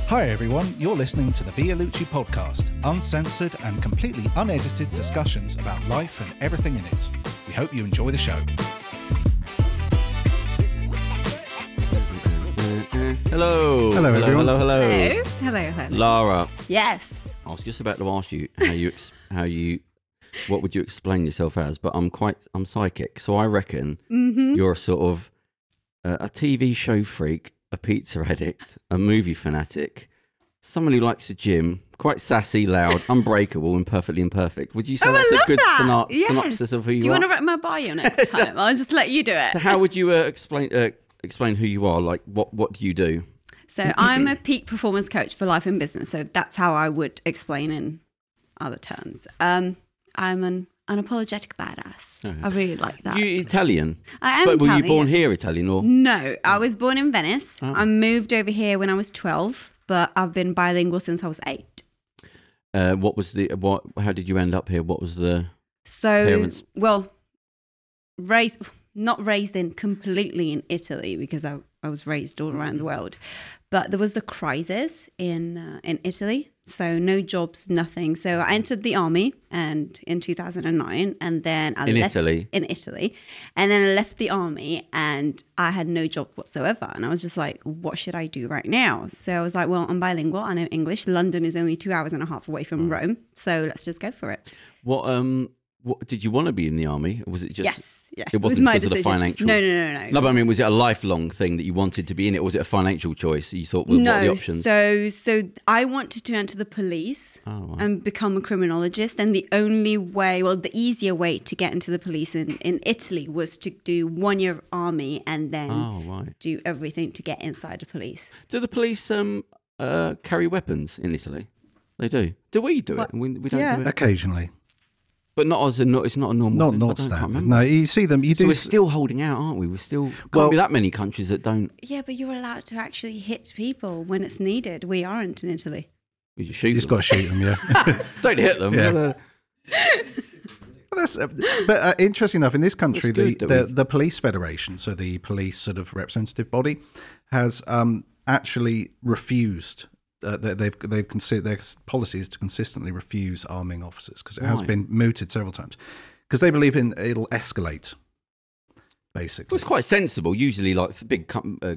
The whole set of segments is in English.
Hi everyone, you're listening to the Vialucci podcast, uncensored and completely unedited discussions about life and everything in it. We hope you enjoy the show. Hello. Hello, everyone. Hello. Lara, Yes. I was just about to ask you what would you explain yourself as, but I'm psychic, so I reckon you're a sort of a TV show freak, a pizza addict, a movie fanatic, someone who likes the gym, quite sassy, loud, unbreakable, and perfectly imperfect. Would you say that's a good synopsis of who you are? Do you want to write my bio next time? I'll just let you do it. So how would you explain who you are? Like, what do you do? So I'm a peak performance coach for life and business. So that's how I would explain in other terms. I'm an unapologetic badass. Okay. I really like that. You Italian? I am But Italian. were you born here Italian or? No, I was born in Venice. Oh. I moved over here when I was 12, but I've been bilingual since I was 8. How did you end up here? What was the parents? Well, not raised completely in Italy because I was raised all around the world, but there was a crisis in Italy, so no jobs, nothing. So I entered the army and in 2009, and then I left Italy, and then I left the army and I had no job whatsoever, and I was just like, what should I do right now? So I was like, well, I'm bilingual, I know English. London is only 2 hours and a half away from Rome, so let's just go for it. What did you want to be in the army? Or was it just? Yes. Yeah, it wasn't my because of the decision. financial. No. No, but I mean, was it a lifelong thing that you wanted to be in it, or was it a financial choice? You thought, well, what are the options? So I wanted to enter the police and become a criminologist, and the easier way to get into the police in Italy was to do 1 year army and then do everything to get inside the police. Do the police carry weapons in Italy? They do. Do we do it? We don't do it Occasionally. But it's not a normal thing. Not standard. No, you see them. So we're still holding out, aren't we? Can't be that many countries that don't. Yeah, but you're allowed to actually hit people when it's needed. We aren't in Italy. You just shoot them. You just got to shoot them, yeah. Don't hit them. Yeah. But interesting enough, in this country, the police federation, so the police sort of representative body, has actually refused. They've considered their policy is to consistently refuse arming officers because it has been mooted several times because they believe it'll escalate. Basically, well, it's quite sensible. Usually, like big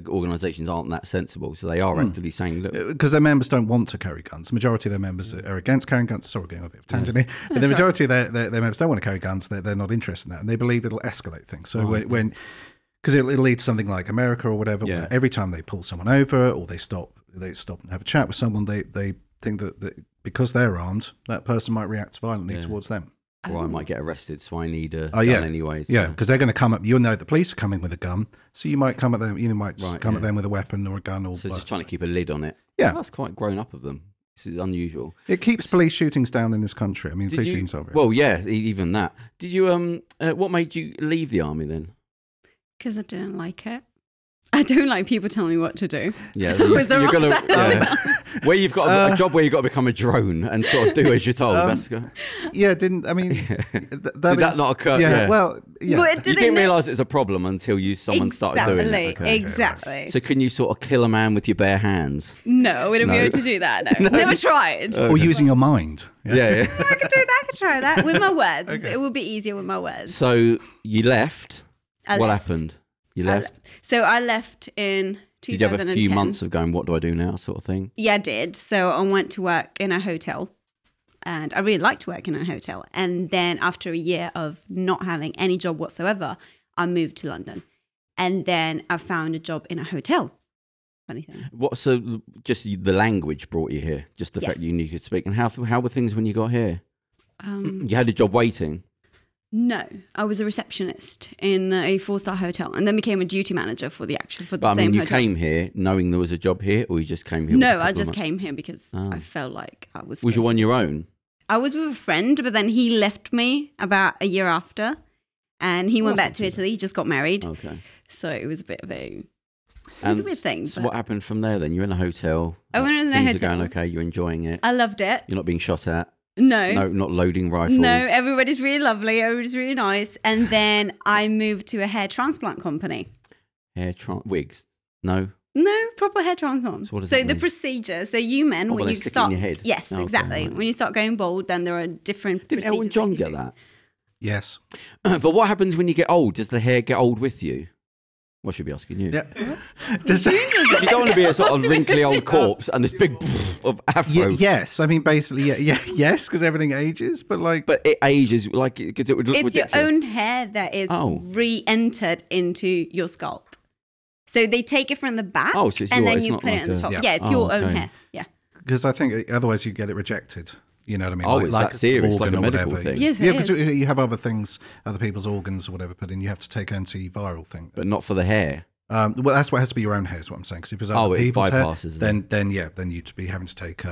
organisations aren't that sensible, so they are actively saying, "Look," because their members don't want to carry guns. The majority of their members are against carrying guns. Sorry, we're getting a bit of tangent here, but the majority of their members don't want to carry guns. They're not interested in that, and they believe it'll escalate things. So when because it'll lead to something like America or whatever, where every time they pull someone over or they stop and have a chat with someone, they think that because they're armed, that person might react violently towards them. Or I might get arrested, so I need a gun anyway. So. Yeah, because they're going to come up. You know the police are coming with a gun, so you might come at them. You might come at them with a weapon or a gun or. So just trying to keep a lid on it. Yeah, well, that's quite grown up of them. This is unusual. It keeps police shootings down in this country. I mean, police shootings over. Well, yeah, even that. Did you? What made you leave the army then? Because I didn't like it. I don't like people telling me what to do. Yeah, so you're gonna where you've got a job where you've got to become a drone and sort of do as you're told. Yeah, did that not occur? Yeah, well, yeah. Well, you didn't realise it was a problem until someone started doing it. Okay. Exactly. So can you sort of kill a man with your bare hands? No, I wouldn't be able to do that. No. Never tried. Or using your mind. Yeah. I could do that. I could try that with my words. Okay. It would be easier with my words. So you left. What happened? You left? So I left in 2010. Did you have a few months of going, what do I do now sort of thing? Yeah, I did. So I went to work in a hotel and I really liked working in a hotel. And then after a year of not having any job whatsoever, I moved to London. And then I found a job in a hotel. Funny thing. So just the language brought you here? Just the fact you knew you could speak? And how were things when you got here? You had a job waiting? No, I was a receptionist in a 4-star hotel and then became a duty manager for the same hotel. You came here knowing there was a job here, or you just came here? No, I just came here because I felt like I was... Was you on your own? I was with a friend, but then he left me about a year after and he went back to Italy. He just got married. Okay. So it was a bit of a... It was a weird thing. So what happened from there then? You're in a hotel. I went in a hotel. Things are going okay. You're enjoying it. I loved it. You're not being shot at. No, not loading rifles. No, everybody's really lovely. Everybody's really nice. And then I moved to a hair transplant company. Wigs? No. No, proper hair transplant. So what does So that the mean? procedure. So you men, when they you stick it start, in your head? yes, Okay, exactly. right. When you start going bald, then there are different Didn't procedures. Elton John that you get do. that? Yes. But what happens when you get old? Does the hair get old with you? Well, I should be asking you. Yeah. You don't want to be a sort of wrinkly old corpse and this big of afro. Yes. I mean, basically, yes, because everything ages, but like. But it ages like because it would look It's ridiculous. your own hair that is re-entered into your scalp. So they take it from the back, Oh, so it's and your- then it's you not put it like on the a- top. Yeah. Yeah, it's Oh, your own okay. hair. Yeah. Because I think otherwise you get it rejected. You know what I mean? Oh, it's that serious, like a organ or medical whatever. thing. Yes, it Yeah, because is. you have other things, other people's organs or whatever, but then you have to take antiviral thing. But not for the hair. Well, that's what has to be your own hair, is what I'm saying. Because if it's Oh, other it people's hair, bypasses then you'd be having to take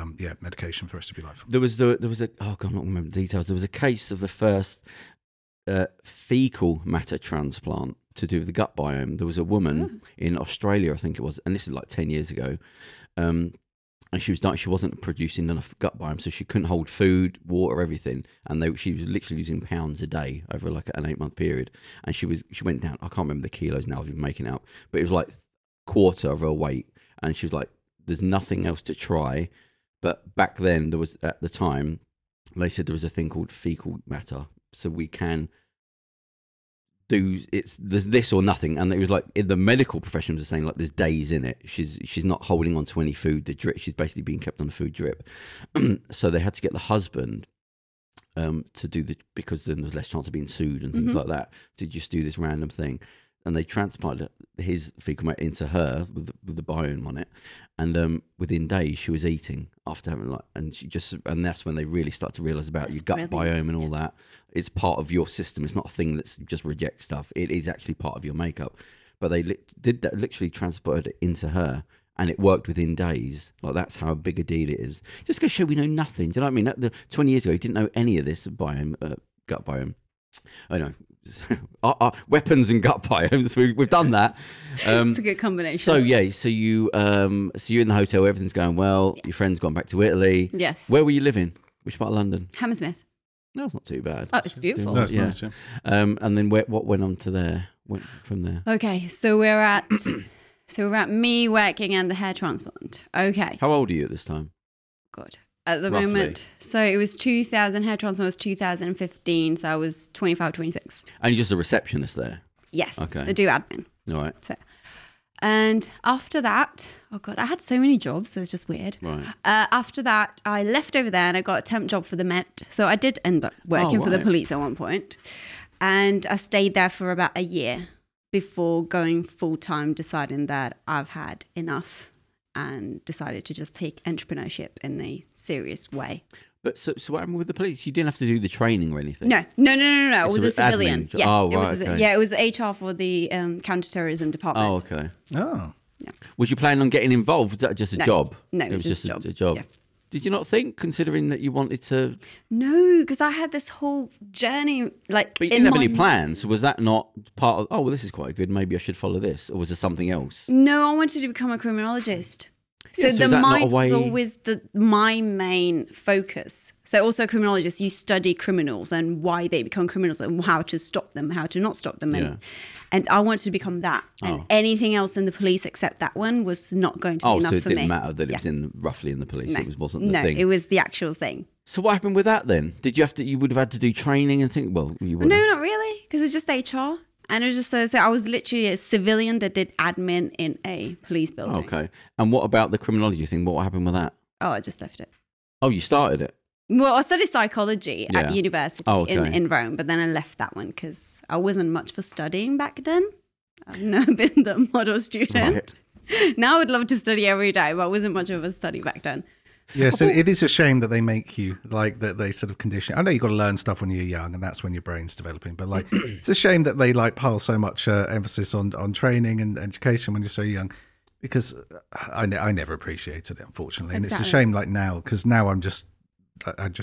medication for the rest of your life. There was a oh God, I don't remember the details. There was a case of the first fecal matter transplant to do with the gut biome. There was a woman in Australia, I think it was, and this is like 10 years ago. And she wasn't producing enough gut biome, so she couldn't hold food, water, everything. And she was literally losing pounds a day over like an 8-month period. And she went down. I can't remember the kilos now. I've been making it up, but it was like quarter of her weight. And she was like, "There's nothing else to try." But back then, there was at the time, they said there was a thing called fecal matter, so we can there's this or nothing. And it was like in the medical profession was saying like there's days in it. She's not holding on to any food. The drip, she's basically being kept on a food drip. So they had to get the husband to do because then there's less chance of being sued and things like that, to just do this random thing. And they transplanted his fecal matter into her with the biome on it, and within days she was eating after having and that's when they really start to realize about your gut biome and all that. It's part of your system. It's not a thing that's just reject stuff. It is actually part of your makeup. But they did that, literally transported it into her, and it worked within days. Like that's how big a deal it is. Just goes to show we know nothing. Do you know what I mean? 20 years ago, you didn't know any of this biome, gut biome. I know. Weapons and gut biomes. We've done that. It's a good combination. So you you're in the hotel. Everything's going well. Your friend's gone back to Italy. Yes. Where were you living? Which part of London? Hammersmith. No, it's not too bad. Oh, it's beautiful. That's nice, yeah. And then what went on to there? Went from there. Okay, so we're at me working and the hair transplant. Okay. How old are you at this time? Good. At the Roughly. moment, so it was 2000, hair transplant was 2015, so I was 25, 26. And you're just a receptionist there. Yes. Okay. I do admin. All right. So, and after that, oh God, I had so many jobs, so it's just weird. Right. After that, I left over there and I got a temp job for the Met. So I did end up working for the right. police at one point. And I stayed there for about a year before going full-time, deciding that I've had enough and decided to just take entrepreneurship in a serious way. But so what happened with the police? You didn't have to do the training or anything? No. I was a an civilian. admin job. Yeah, Oh, it was. right, okay. Yeah, it was HR for the counterterrorism department. Oh, okay. Oh. Was you planning on getting involved? Was that just a job? No, it was just a job. Yeah. Did you not think, considering that you wanted to? No, because I had this whole journey, like. But you didn't have any plans. Was that not part of? Oh, well, this is quite good. Maybe I should follow this, or was there something else? No, I wanted to become a criminologist. So Yeah, so is the that not a mind was way- always my main focus. So also a criminologist, you study criminals and why they become criminals and how to stop them, how to not stop them. And I wanted to become that. And anything else in the police except that one was not going to be enough so it for me. didn't matter that it was roughly in the police. No. It wasn't the No, thing. it was the actual thing. So what happened with that then? Did you you would have had to do training and think? Well, you would. No, not really, because it's just HR. And it was just so I was literally a civilian that did admin in a police building. Okay. And what about the criminology thing? What happened with that? Oh, I just left it. Oh, you started it. Well, I studied psychology Yeah. at university Oh, okay. in Rome, but then I left that one because I wasn't much for studying back then. I've never been the model student. Right. Now I would love to study every day, but I wasn't much of a study back then. Yes, it is a shame that they make you like that. They sort of condition. I know you've got to learn stuff when you're young, and that's when your brain's developing. But like, it's a shame that they like pile so much emphasis on training and education when you're so young, because I never appreciated it, unfortunately. And it's a shame like now, because now I just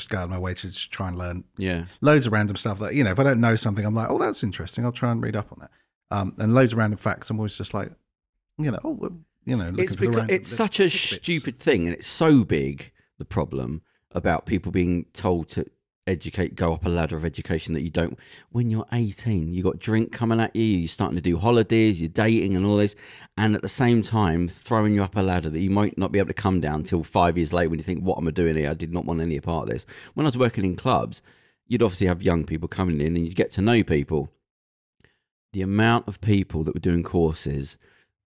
go out of my way to just try and learn loads of random stuff that, if I don't know something, I'm like, oh, that's interesting. I'll try and read up on that. And loads of random facts. I'm always just like, It's because it's such a stupid thing, and it's so big, the problem about people being told to go up a ladder of education that you don't. When you're 18, you got drink coming at you, you're starting to do holidays, you're dating and all this, and at the same time throwing you up a ladder that you might not be able to come down till 5 years later when you think, what am I doing here? I did not want any part of this. When I was working in clubs, you'd obviously have young people coming in and you get to know people. The amount of people that were doing courses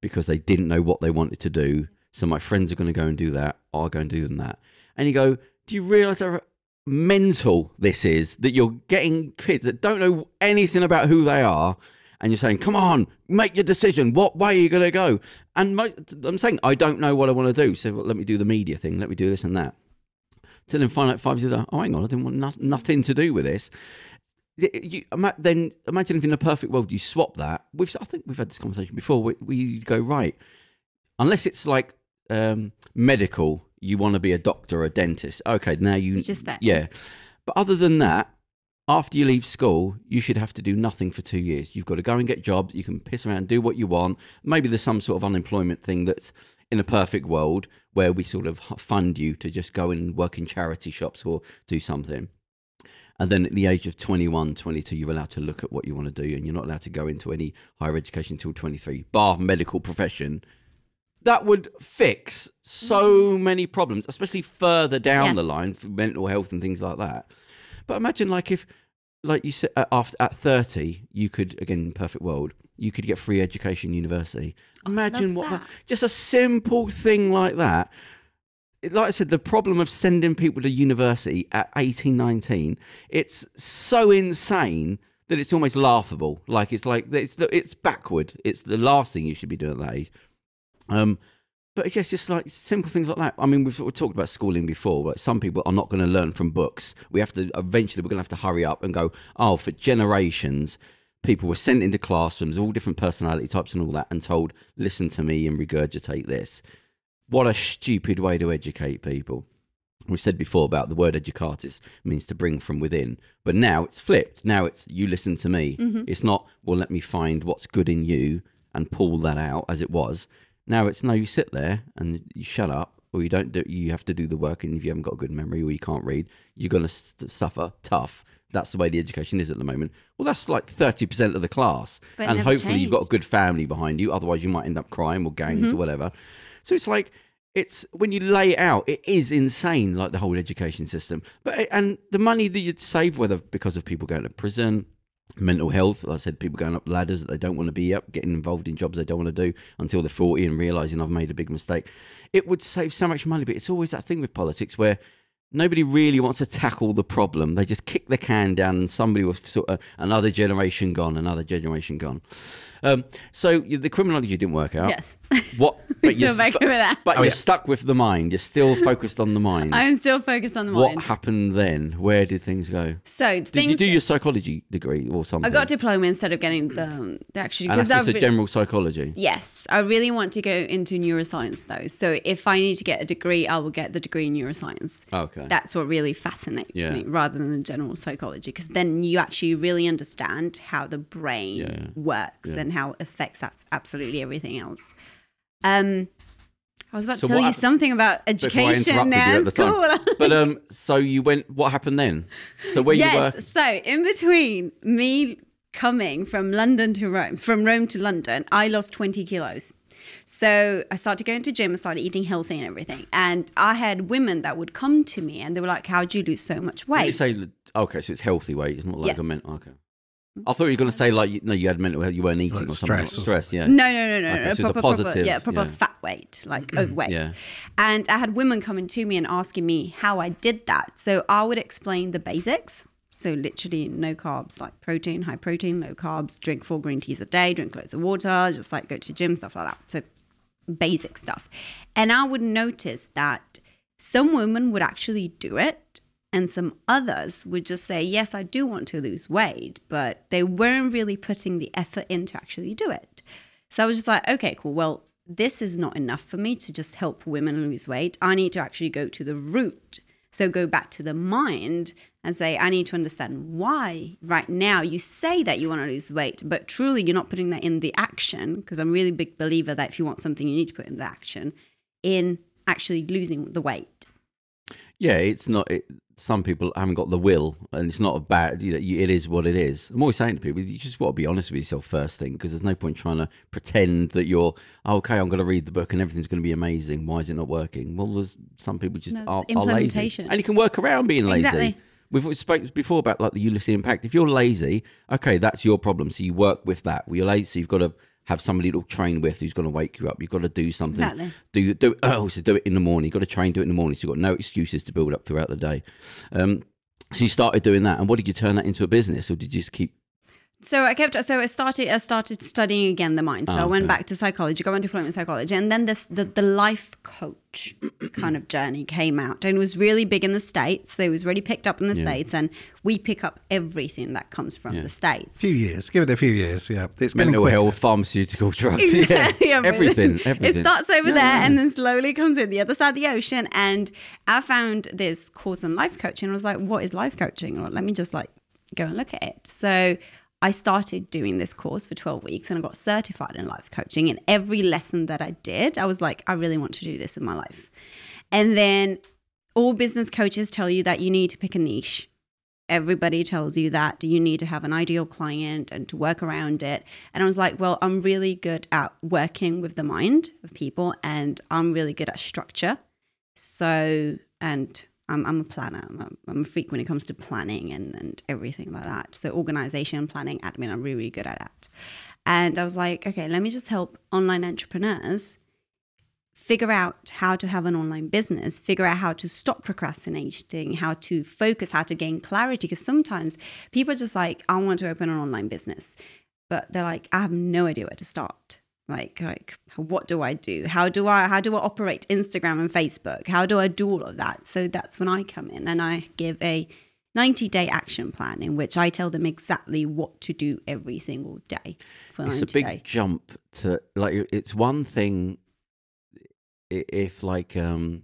because they didn't know what they wanted to do, so my friends are going to go and do that, I'll go and do that. And you go, do you realise how mental this is, that you're getting kids that don't know anything about who they are, and you're saying, come on, make your decision, what way are you going to go? And I'm saying, I don't know what I want to do, so let me do the media thing, let me do this and that. Till then find out 5 years later, oh hang on, I didn't want nothing to do with this. Then imagine if in a perfect world you swap that. I think we've had this conversation before, where you go, right, unless it's like medical, you want to be a doctor or a dentist. Okay, now you... Which is fair. Yeah. But other than that, after you leave school, you should have to do nothing for 2 years. You've got to go and get jobs. You can piss around, do what you want. Maybe there's some sort of unemployment thing that's in a perfect world where we sort of fund you to just go and work in charity shops or do something. And then at the age of 21, 22, you're allowed to look at what you want to do, and you're not allowed to go into any higher education until 23, bar medical profession. That would fix so many problems, especially further down the line for mental health and things like that. But imagine, like, if, like you said, at 30, you could, again, perfect world, you could get free education university. Imagine just a simple thing like that. Like I said, the problem of sending people to university at 18, 19, it's so insane that it's almost laughable. It's backward. It's the last thing you should be doing at that age. But it's just like simple things like that. I mean, we've talked about schooling before, but some people are not going to learn from books. We're going to have to hurry up and go, oh, for generations, people were sent into classrooms, all different personality types and all that, and told, listen to me and regurgitate this. What a stupid way to educate people. We said before about the word educatis means to bring from within, but now it's flipped. Now it's you listen to me. Mm-hmm. It's not, well, let me find what's good in you and pull that out, as it was. Now it's, no, you sit there and you shut up, or you have to do the work, and if you haven't got a good memory or you can't read, you're going to suffer tough. That's the way the education is at the moment. Well, that's like 30% of the class. But and hopefully you've got a good family behind you. Otherwise you might end up crime or gangs or whatever. So it's like, when you lay it out, it is insane, like the whole education system. And the money that you'd save, whether because of people going to prison, mental health, like I said, people going up ladders that they don't want to be up, getting involved in jobs they don't want to do until they're 40 and realising I've made a big mistake. It would save so much money, but it's always that thing with politics where nobody really wants to tackle the problem. They just kick the can down, and somebody was sort of another generation gone. So the criminology didn't work out. Yes. What? But you're stuck with the mind. You're still focused on the mind. I'm still focused on the mind. What happened then? Where did things go? Did you do your psychology degree or something? I got a diploma instead of getting the actually. And that's just a general psychology. Yes, I really want to go into neuroscience though. So if I need to get a degree, I will get the degree in neuroscience. Okay. That's what really fascinates me, rather than the general psychology, because then you actually really understand how the brain works and how it affects absolutely everything else. I was about to tell you something about education there at school. But so you went, what happened then? So where you were? Yes, so in between me coming from London to Rome, from Rome to London, I lost 20 kilos. So I started going to gym, I started eating healthy and everything. And I had women that would come to me and they were like, how'd you lose so much weight? You say, okay, so it's healthy weight. It's not like a mental, okay. I thought you were going to say you had mental health, you weren't eating or something. Stress, yeah. No. Okay, so it's a positive. Proper fat weight, like overweight. Yeah. And I had women coming to me and asking me how I did that. So I would explain the basics. So literally no carbs, like protein, high protein, low carbs, drink 4 green teas a day, drink loads of water, just like go to gym, stuff like that. So basic stuff. And I would notice that some women would actually do it. And some others would just say, yes, I do want to lose weight, but they weren't really putting the effort in to actually do it. So I was just like, okay, cool. Well, this is not enough for me to just help women lose weight. I need to actually go to the root. So go back to the mind and say, I need to understand why right now you say that you want to lose weight, but truly you're not putting that in the action, because I'm a really big believer that if you want something, you need to put in the action in actually losing the weight. Yeah, it's not. Some people haven't got the will, and it's not a bad. It is what it is. I'm always saying to people, you just got to be honest with yourself first thing, because there's no point trying to pretend that you're okay. I'm going to read the book and everything's going to be amazing. Why is it not working? Well, there's some people just are lazy, and you can work around being lazy. Exactly. We've spoken before about like the Ulysses impact. If you're lazy, okay, that's your problem. So you work with that. Well, you're lazy, so you've got to have somebody to train with who's going to wake you up. You've got to do something. Exactly. Do it in the morning. You've got to train, do it in the morning. So you've got no excuses to build up throughout the day. So you started doing that, and what did you turn that into a business, or did you just keep? So I started studying again the mind. So I went back to psychology, got my diploma in psychology, and then the life coach kind of journey came out, and it was really big in the States. So it was really picked up in the States, and we pick up everything that comes from the States. Give it a few years. Yeah, it's mental health, pharmaceutical drugs, everything. It starts over there, and then slowly comes in the other side of the ocean. And I found this course on life coaching, and I was like, "What is life coaching?" Well, let me just go and look at it. So I started doing this course for 12 weeks and I got certified in life coaching. And every lesson that I did, I was like, I really want to do this in my life. And then all business coaches tell you that you need to pick a niche. Everybody tells you that you need to have an ideal client and to work around it. And I was like, well, I'm really good at working with the mind of people, and I'm really good at structure. So, and I'm a planner. I'm a freak when it comes to planning and everything like that. So organization, planning, admin, I'm really, really good at that. And I was like, okay, let me just help online entrepreneurs figure out how to have an online business, figure out how to stop procrastinating, how to focus, how to gain clarity. Because sometimes people are just like, I want to open an online business, but they're like, I have no idea where to start. Like, what do I do? How do I operate Instagram and Facebook? How do I do all of that? So that's when I come in and I give a 90-day action plan in which I tell them exactly what to do every single day for 90 days. It's a big jump to, like, it's one thing if starting,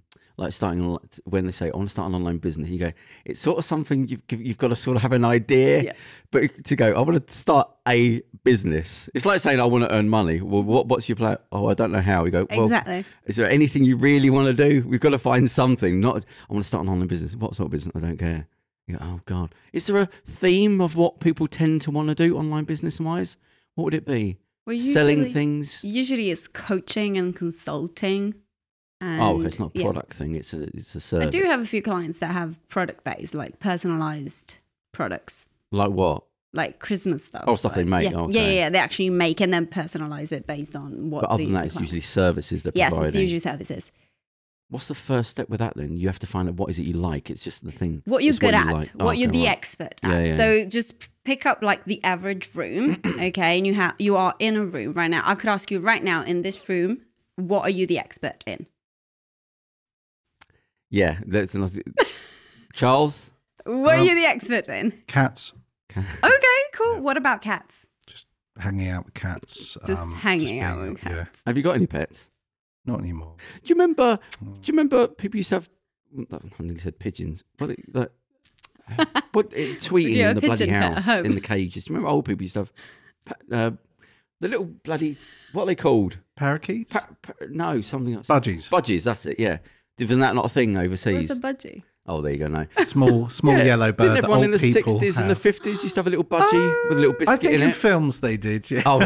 when they say, I want to start an online business, you go, it's sort of something you've got to sort of have an idea, but to go, I want to start a business. It's like saying, I want to earn money. Well, what's your plan? Oh, I don't know how. We go, well, exactly. Is there anything you really want to do? We've got to find something. Not, I want to start an online business. What sort of business? I don't care. You go, oh God. Is there a theme of what people tend to want to do online business wise? What would it be? Well, selling things? Usually it's coaching and consulting. And, it's not a product thing. It's a service. I do have a few clients that have product based, like personalized products. Like what? Like Christmas stuff. Oh, stuff they make. Yeah. Okay. Yeah. They actually make and then personalize it based on what. But other than that, it's usually services they're providing. Yes, it's usually services. What's the first step with that then? You have to find out what is it you like. It's just the thing. What you're good at. What you're the expert at. Yeah. So just pick up like the average room, okay? And you are in a room right now. I could ask you right now in this room, what are you the expert in? Yeah, that's another. Charles? What are you the expert in? Cats. Okay, cool. What about cats? Just hanging out with cats. Just hanging out with cats. Yeah. Have you got any pets? Not anymore. Do you remember people used to have, I nearly said pigeons, tweeting in the bloody house in the cages? Do you remember old people used to have the little bloody, what are they called? Parakeets? No, something else. Budgies. Budgies, that's it, yeah. Isn't that not a thing overseas? What's a budgie? Oh, there you go. No, small yellow bird. Didn't everyone in the 60s and the 50s used to have a little budgie with a little biscuit I think in it? in films they did. Yeah. Oh,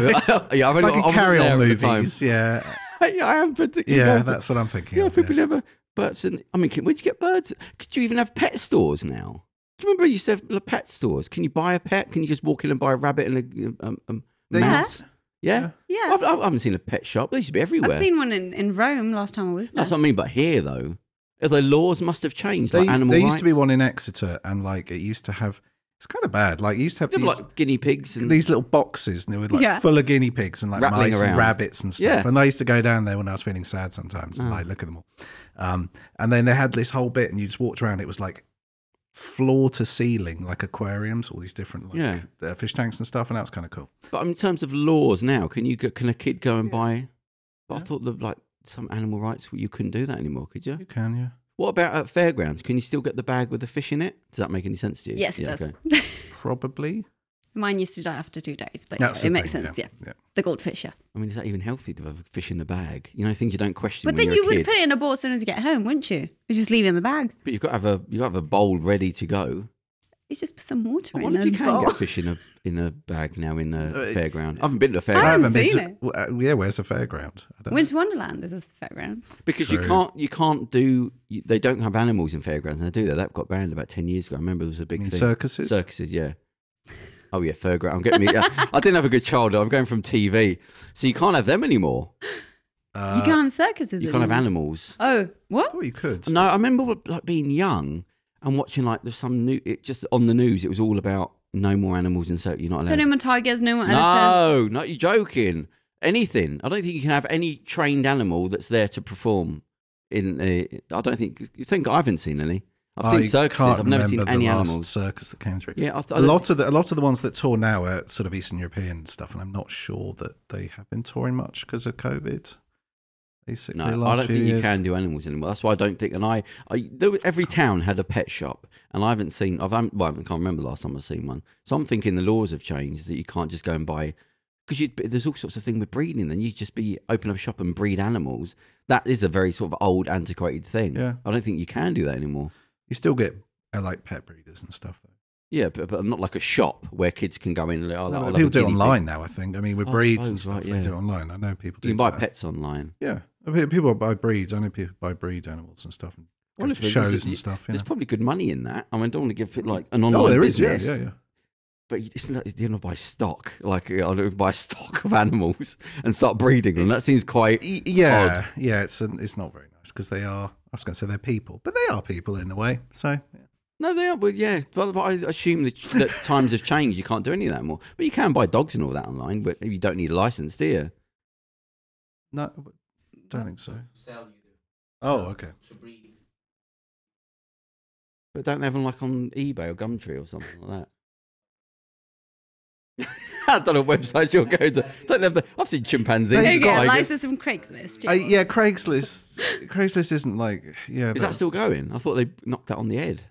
yeah. I've like in Carry On movies. Yeah. Yeah, I am particularly. Yeah, that's what I'm thinking. Yeah, people never birds. And I mean, where'd you get birds? Could you even have pet stores now? Do you remember you used to have pet stores? Can you buy a pet? Can you just walk in and buy a rabbit and a mouse? Yeah. I haven't seen a pet shop. They used to be everywhere. I've seen one in Rome last time I was there. That's what I mean. But here, though, the laws must have changed. There animal rights. Used to be one in Exeter, and like it used to have. It's kind of bad. Like you used to have these, like guinea pigs and these little boxes, and they were like full of guinea pigs and like mice and rabbits and stuff. Yeah. And I used to go down there when I was feeling sad sometimes and like look at them all. And then they had this whole bit, and you just walked around. It was like floor to ceiling, like aquariums, all these different fish tanks and stuff, and that was kind of cool. But in terms of laws now, can a kid go and buy? But I thought that like some animal rights, you couldn't do that anymore, could you? You can, yeah. What about at fairgrounds? Can you still get the bag with the fish in it? Does that make any sense to you? Yes, it does. Okay. Probably. Mine used to die after 2 days, but That's it the makes thing, sense. yeah. The goldfish. Yeah. I mean, is that even healthy to have a fish in the bag? You know, things you don't question. But when then you're you a would kid. put it in a bowl as soon as you get home, wouldn't you? You just leave it in the bag. But you've got to have a bowl ready to go. You just put some water I in wonder if the you can bowl. get fish in a bag now in a fairground. I haven't been to a I fairground haven't been seen to. it. Yeah, where's the fairground? I don't know. Winter Wonderland is a fairground. because True. you can't do. They don't have animals in fairgrounds, and they do that. That got banned about 10 years ago. I remember there was a big You mean thing. circuses? Circuses, yeah. Oh yeah, fairground. I'm getting me. I didn't have a good childhood. I'm going from TV, so you can't have them anymore. You can't have circuses. You can't have anymore. animals. Oh, I what? thought you could. No, I remember like being young and watching like there's some new. It just on the news. It was all about no more animals and so you're not allowed. So no more tigers, no more elephants. No, not you joking. Anything. I don't think you can have any trained animal that's there to perform. I don't think. You think I haven't seen any. I've seen circuses. Can't I've never seen remember any the last animals. circus that came through. Yeah, a lot of the ones that tour now are sort of Eastern European stuff, and I'm not sure that they have been touring much because of COVID. Basically, No, I don't think you can do animals anymore. That's why I don't think. And every town had a pet shop, and I haven't seen. I can't remember the last time I've seen one. So I'm thinking the laws have changed that you can't just go and buy. Because there's all sorts of thing with breeding. Then you just open up a shop and breed animals. That is a very sort of old, antiquated thing. Yeah. I don't think you can do that anymore. You still get like pet breeders and stuff though. Yeah, but not like a shop where kids can go in and No, I'll have people a do it guinea online pig. now. I think. I mean, with Oh, I breeds and suppose, stuff, right, they yeah. do it online. I know people do. You can buy that. pets online. Yeah, people buy breeds. I know people buy breed animals and stuff. And Well, go if to there's- shows and stuff. There's Yeah. probably good money in that. I mean, I don't want to give it like an online Oh, there is. business. Yeah. But it's not, you don't buy stock. Like, I don't buy stock of animals and start breeding them. That seems quite Yeah, odd. yeah. It's not very nice because they are. I was going to say they're people, but they are people in a way. So yeah. No, they are. But yeah, but I assume that times have changed. You can't do any of that anymore. But you can buy dogs and all that online. But you don't need a license, do you? No, don't think so. Oh, okay. But don't they have them like on eBay or Gumtree or something like that? I don't know what websites you're going to. Don't they have the, I've seen chimpanzees. There There you go. tigers. License from Craigslist. Yeah, Craigslist. Craigslist isn't like yeah. Is that still going? I thought they knocked that on the head.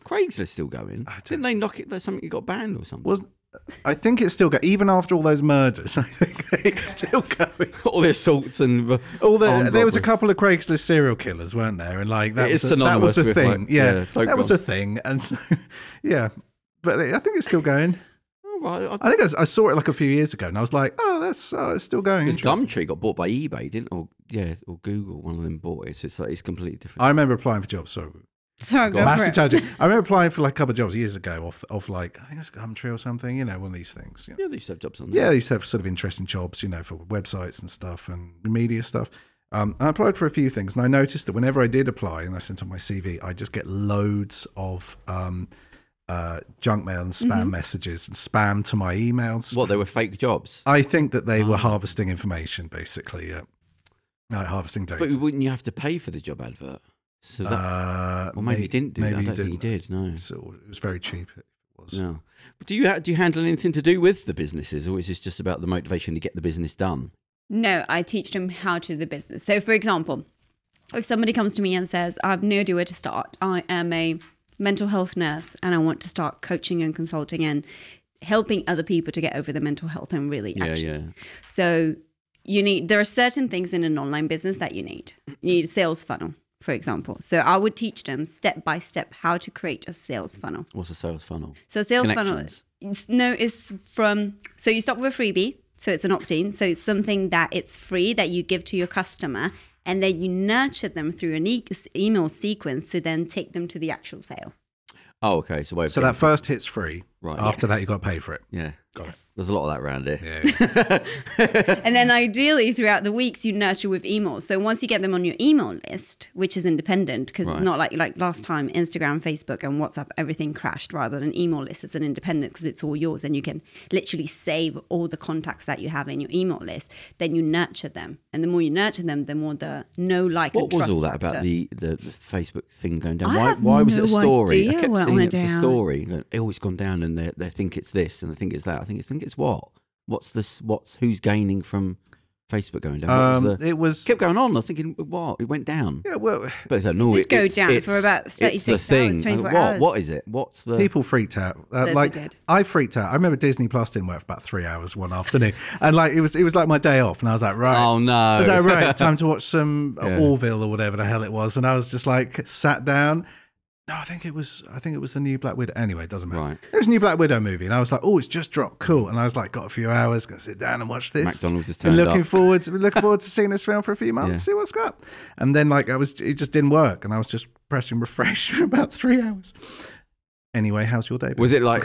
Craigslist still going? I don't- Didn't they knock it? There's something you got banned or something. was? I think it's still going. Even after all those murders, I think it's still going. All the assaults and There was a robberies. couple of Craigslist serial killers, weren't there? And like that It is was that was synonymous a with, thing. like, yeah, yeah, folk that was gone. a thing. And so, yeah, but I think it's still going. Oh, right. I think I saw it like a few years ago, and I was like, oh, it's still going. Because Interesting. Gumtree got bought by eBay, didn't? Or Google. One of them bought it. So it's like it's completely different. I remember applying for jobs. So Sorry, go for massive it. tangent. I remember applying for like a couple of jobs years ago off like I think it was Gumtree or something. You know, one of these things. You know. Yeah, they used to have jobs on there. Yeah, they used to have sort of interesting jobs, you know, for websites and stuff and media stuff. And I applied for a few things, and I noticed that whenever I did apply and I sent on my CV, I just get loads of junk mail and spam messages and spam to my emails. What, they were fake jobs? I think that they were harvesting information, basically. Yeah, harvesting data. But wouldn't you have to pay for the job advert? So that, or maybe you didn't do that. I don't think you did. No. So it was very cheap. It was. No. But do you handle anything to do with the businesses, or is this just about the motivation to get the business done? No, I teach them how to do the business. So, for example, if somebody comes to me and says, I have no idea where to start, I am a mental health nurse and I want to start coaching and consulting and helping other people to get over their mental health and really action. Yeah. So there are certain things in an online business that you need. You need a sales funnel, for example. So I would teach them step by step how to create a sales funnel. What's a sales funnel? So a sales funnel, Connections. is from, so you start with a freebie. So it's an opt-in. So it's something that it's free that you give to your customer, and then you nurture them through an email sequence to then take them to the actual sale. Oh, okay. So that first hit's free. Right. After that, you got to pay for it. Yeah. Got it. There's a lot of that around here. Yeah. And then ideally throughout the weeks you nurture with emails. So once you get them on your email list, which is independent, because it's not like last time Instagram, Facebook and WhatsApp, everything crashed, rather than email list, it's an independent because it's all yours and you can literally save all the contacts that you have in your email list. Then you nurture them. And the more you nurture them, the more the know, like and What trust was all that factor. about the Facebook thing going down? I have Why was it a no story? I idea kept what seeing went it as a down. story. Oh, it's gone down, and they think it's this, and they think it's that. I think it's what? What's this? Who's gaining from Facebook going down? It was kept going on. I was thinking, what? It went down. Yeah, well, but it's like, no, it did go down for about 36 hours, 24 hours. What is it? What's the people freaked out? They did. I freaked out. I remember Disney Plus didn't work for about 3 hours one afternoon, and like it was like my day off, and I was like, right, oh no, I was like, right, time to watch some Orville or whatever the hell it was, and I was just like sat down. No, I think it was the new Black Widow. Anyway, it doesn't matter. Right. It was a new Black Widow movie, and I was like, oh, it's just dropped, cool. And I was like, got a few hours, gonna sit down and watch this. McDonald's has been turned looking up. forward to seeing this film for a few months, see what's up. And then like it just didn't work, and I was just pressing refresh for about 3 hours. Anyway, how's your day been? Was it like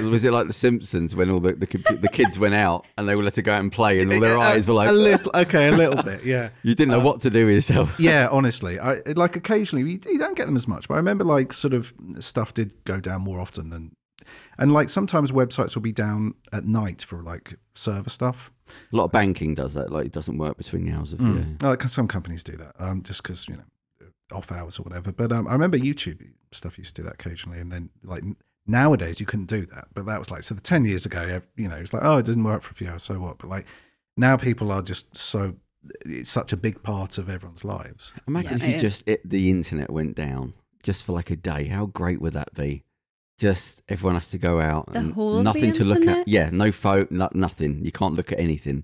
The Simpsons when all the kids went out and they were let to go out and play and all their eyes were like a little bit, yeah. You didn't know what to do with yourself. Yeah, honestly, I like occasionally you don't get them as much, but I remember like sort of stuff did go down more often than, and like sometimes websites will be down at night for like server stuff. A lot of banking does that, like it doesn't work between the hours of Like some companies do that, just because off hours or whatever. But I remember YouTube stuff used to do that occasionally, and then like. Nowadays, you couldn't do that, but that was like, so 10 years ago, it's like, oh, it doesn't work for a few hours, so what? But like now people are just it's such a big part of everyone's lives. Imagine if the internet went down just for like a day. How great would that be? Just everyone has to go out and nothing to look at. Yeah, no phone, nothing. You can't look at anything.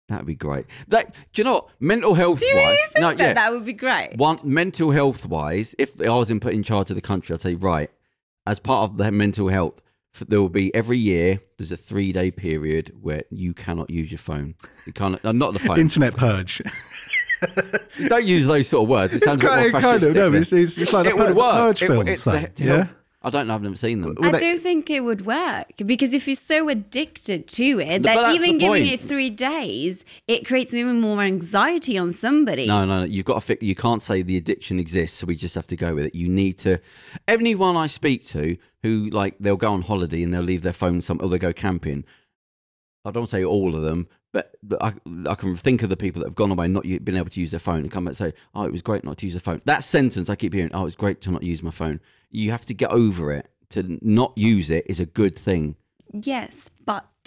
That'd be great. Do you know what? Mental health wise, do you really think that would be great? Mental health wise, if I was in charge of the country, I'd say, right, as part of the mental health, there will be every year, there's a 3-day period where you cannot use your phone. You can't, not the phone. Internet purge. Don't use those sort of words. It sounds like more fascistic. No, it's like it would work. Purge films. I don't know, I've never seen them. I do think it would work because if you're so addicted to it, that even giving it 3 days, it creates even more anxiety on somebody. No, you've got to you can't say the addiction exists, so we just have to go with it. You need to. Anyone I speak to who like they'll go on holiday and they'll leave their phone or they go camping. I don't say all of them, but I can think of the people that have gone away and not been able to use their phone and come back and say, oh, it was great not to use the phone. That sentence I keep hearing, oh, it's great to not use my phone. You have to get over it. To not use it is a good thing. Yes,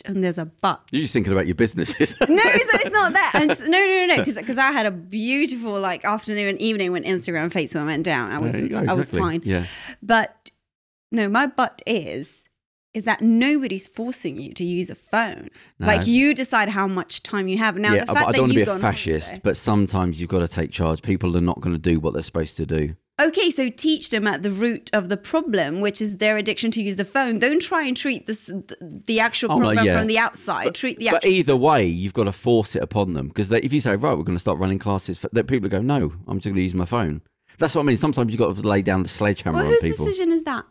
and there's a but. You're just thinking about your businesses. No, it's not that. I'm just, no, because I had a beautiful like afternoon and evening when Instagram and Facebook went down. I was fine. Yeah. But no, my but is that nobody's forcing you to use a phone. No. Like you decide how much time you have. Now, the fact I don't want to be a fascist, holiday, but sometimes you've got to take charge. People are not going to do what they're supposed to do. Okay, so teach them at the root of the problem, which is their addiction to use a phone. Don't try and treat the actual problem from the outside. But either way, you've got to force it upon them. Because if you say, right, we're going to start running classes, that people go, no, I'm just going to use my phone. That's what I mean. Sometimes you've got to lay down the sledgehammer on people. Whose decision is that?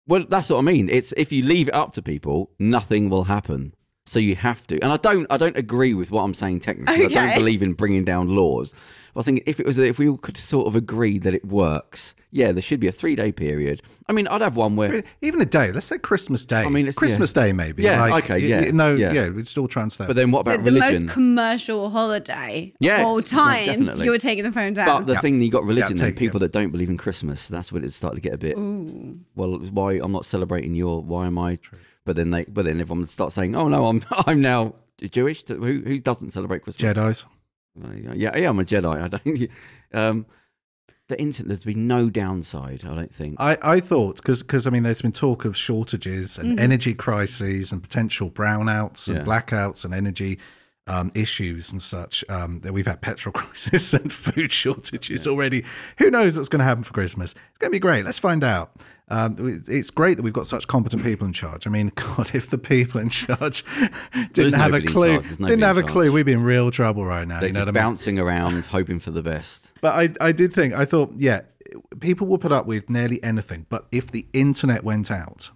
Well, that's what I mean. It's if you leave it up to people, nothing will happen. So you have to. And I don't agree with what I'm saying technically. Okay. I don't believe in bringing down laws. I was thinking if we all could sort of agree that it works, there should be a 3-day period. I mean, I'd have one where even a day. Let's say Christmas Day. I mean, it's Christmas Day maybe. Yeah. Like, okay. We'd still try and stay. But then what about religion? The most commercial holiday of all times. You were taking the phone down. But the thing, you got religion and people that don't believe in Christmas. That's when it started to get a bit. Ooh. Well, why I'm not celebrating why am I? True. But then everyone would start saying, "Oh no, I'm now Jewish." Who doesn't celebrate Christmas? Jedis. Yeah, I'm a Jedi. I don't. The internet, there's been no downside. I don't think. I thought because I mean, there's been talk of shortages and energy crises and potential brownouts and blackouts and energy issues and such. That we've had petrol crisis and food shortages already. Who knows what's going to happen for Christmas? It's going to be great. Let's find out. It's great that we've got such competent people in charge. I mean, God, if the people in charge didn't have a clue, we'd be in real trouble right now. They're just bouncing around, hoping for the best. But I thought, people will put up with nearly anything. But if the internet went out,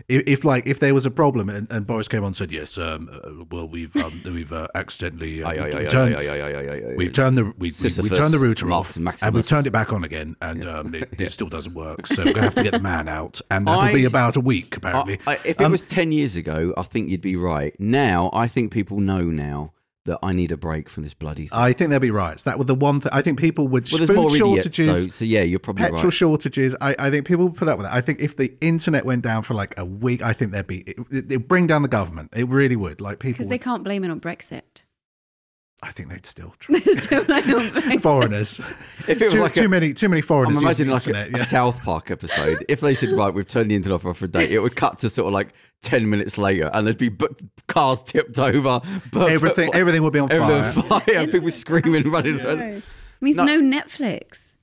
if there was a problem and Boris came on and said, yes, well, we've accidentally turned the router off and we've turned it back on again and it still doesn't work, so we're going to have to get the man out, and that'll be about a week apparently. If it was 10 years ago, I think you'd be right. Now I think people know now that I need a break from this bloody thing. I think there'll be riots. That was the one thing. I think people would... Well, there's more shortages. Idiots, though, so you're probably petrol shortages. I think people would put up with that. I think if the internet went down for like a week, I think it'd bring down the government. It really would. Like people... Because they can't blame it on Brexit. I think they'd still try. Still like on Foreigners. If it was like too many foreigners. I'm imagining using like the internet, a South Park episode. If they said, right, we've turned the internet off for a day, it would cut to sort of like 10 minutes later and there'd be cars tipped over. Everything would be on fire. People screaming, running. It means no Netflix.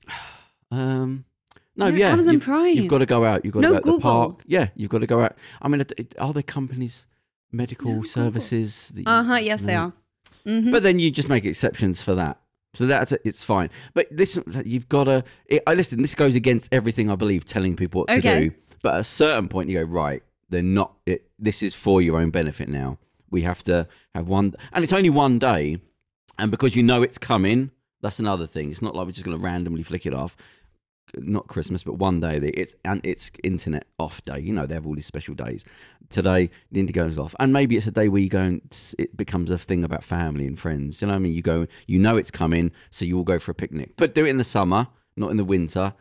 No, yeah. Amazon Prime. You've got to go out. You've got to go to Google. the park. Yeah, you've got to go out. I mean, are there companies, medical services? Yes, they are. Mm-hmm. But then you just make exceptions for that. So it's fine. But this, you've got to... listen, this goes against everything I believe, telling people what to do. But at a certain point, you go, right, they're not... this is for your own benefit now. We have to have one... And it's only one day. And because you know it's coming, that's another thing. It's not like we're just going to randomly flick it off. Not Christmas, but one day it's internet off day. You know, they have all these special days. Today, the internet goes off, and maybe it's a day where you go and it becomes a thing about family and friends. You know what I mean? You go, you know it's coming, so you all go for a picnic. But do it in the summer, not in the winter.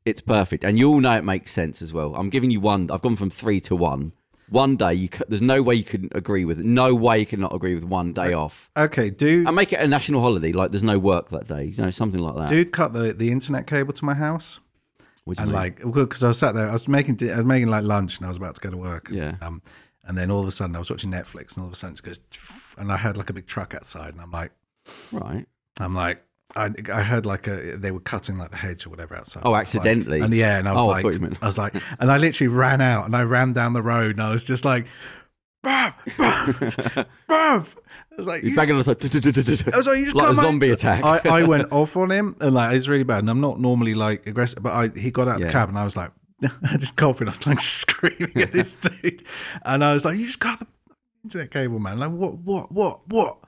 It's perfect, and you all know it makes sense as well. I'm giving you one. I've gone from 3 to 1. One day, there's no way you can agree with it. No way you cannot agree with one day off. Okay, and make it a national holiday, like there's no work that day. You know, something like that. Dude, cut the internet cable to my house. And like, because I was sat there, I was making like lunch, and I was about to go to work. Yeah. And then all of a sudden, I was watching Netflix, and all of a sudden, it goes, and I heard like a big truck outside, and I'm like, I heard like they were cutting like the hedge or whatever outside. Oh, accidentally. Like, and I was like, and I literally ran out, and I ran down the road, and I was just like, bruv. I was like, he's banging on the I was like, you just like a zombie attack. I went off on him, and like it's really bad. And I'm not normally like aggressive, but he got out of the cab, and I was like, I just coughing. I was like screaming at this dude, and I was like, you just cut the internet cable, man. Like what?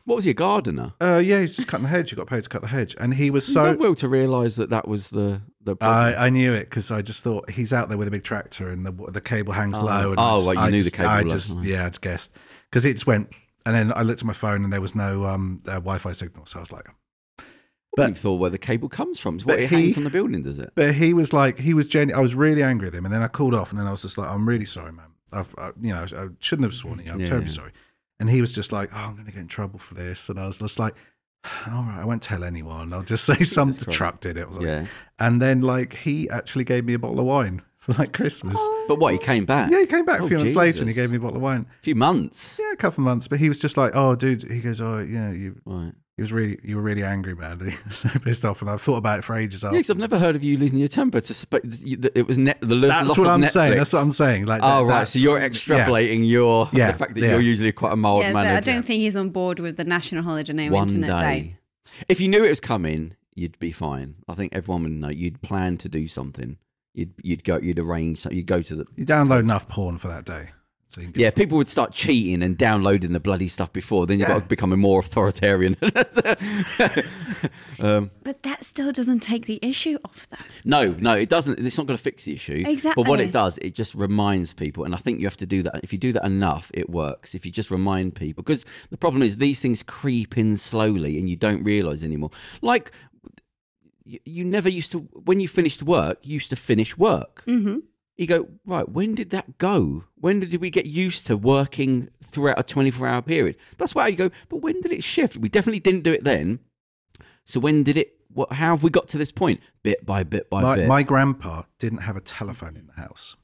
What was he, a gardener? Yeah, he's just cutting the hedge. He got paid to cut the hedge, and he was so well to realise that was the problem. I knew it because I just thought he's out there with a big tractor, and the cable hangs low. And you knew the cable. I just guessed because it just went, and then I looked at my phone and there was no Wi-Fi signal, so I was like. But you thought where the cable comes from. It's what it hangs on the building, does it? But he was like, I was really angry with him, and then I called off, and then I was just like, I'm really sorry, man. I shouldn't have sworn at you. I'm terribly sorry. And he was just like, oh, I'm going to get in trouble for this. And I was just like, all right, I won't tell anyone. I'll just say the truck did it. I was like, and then like he actually gave me a bottle of wine for like Christmas. But what, he came back? Yeah, he came back a few months later, and he gave me a bottle of wine. A few months? Yeah, a couple of months. But he was just like, oh, dude. He goes, oh, yeah, you were really angry, man. He was so pissed off, and I've thought about it for ages. Yeah, because I've never heard of you losing your temper. It was the That's loss what of I'm Netflix. saying. That's what I'm saying. Like, right. So you're extrapolating the fact that you're usually quite a mild mannered. So I don't think he's on board with the national holiday name Internet Day. If you knew it was coming, you'd be fine. I think everyone would know. You'd plan to do something. You'd arrange. You'd go to you download enough porn for that day. So people would start cheating and downloading the bloody stuff before. Then you've got to become a more authoritarian. But that still doesn't take the issue off, though. No, it doesn't. It's not going to fix the issue. Exactly. But what it does, it just reminds people. And I think you have to do that. If you do that enough, it works. If you just remind people. Because the problem is these things creep in slowly and you don't realise anymore. Like, you never used to, when you finished work, you used to finish work. Mm-hmm. You go, right, when did that go? When did we get used to working throughout a 24-hour period? That's why you go, but when did it shift? We definitely didn't do it then. So when did it, how have we got to this point? Bit by bit by bit. My grandpa didn't have a telephone in the house,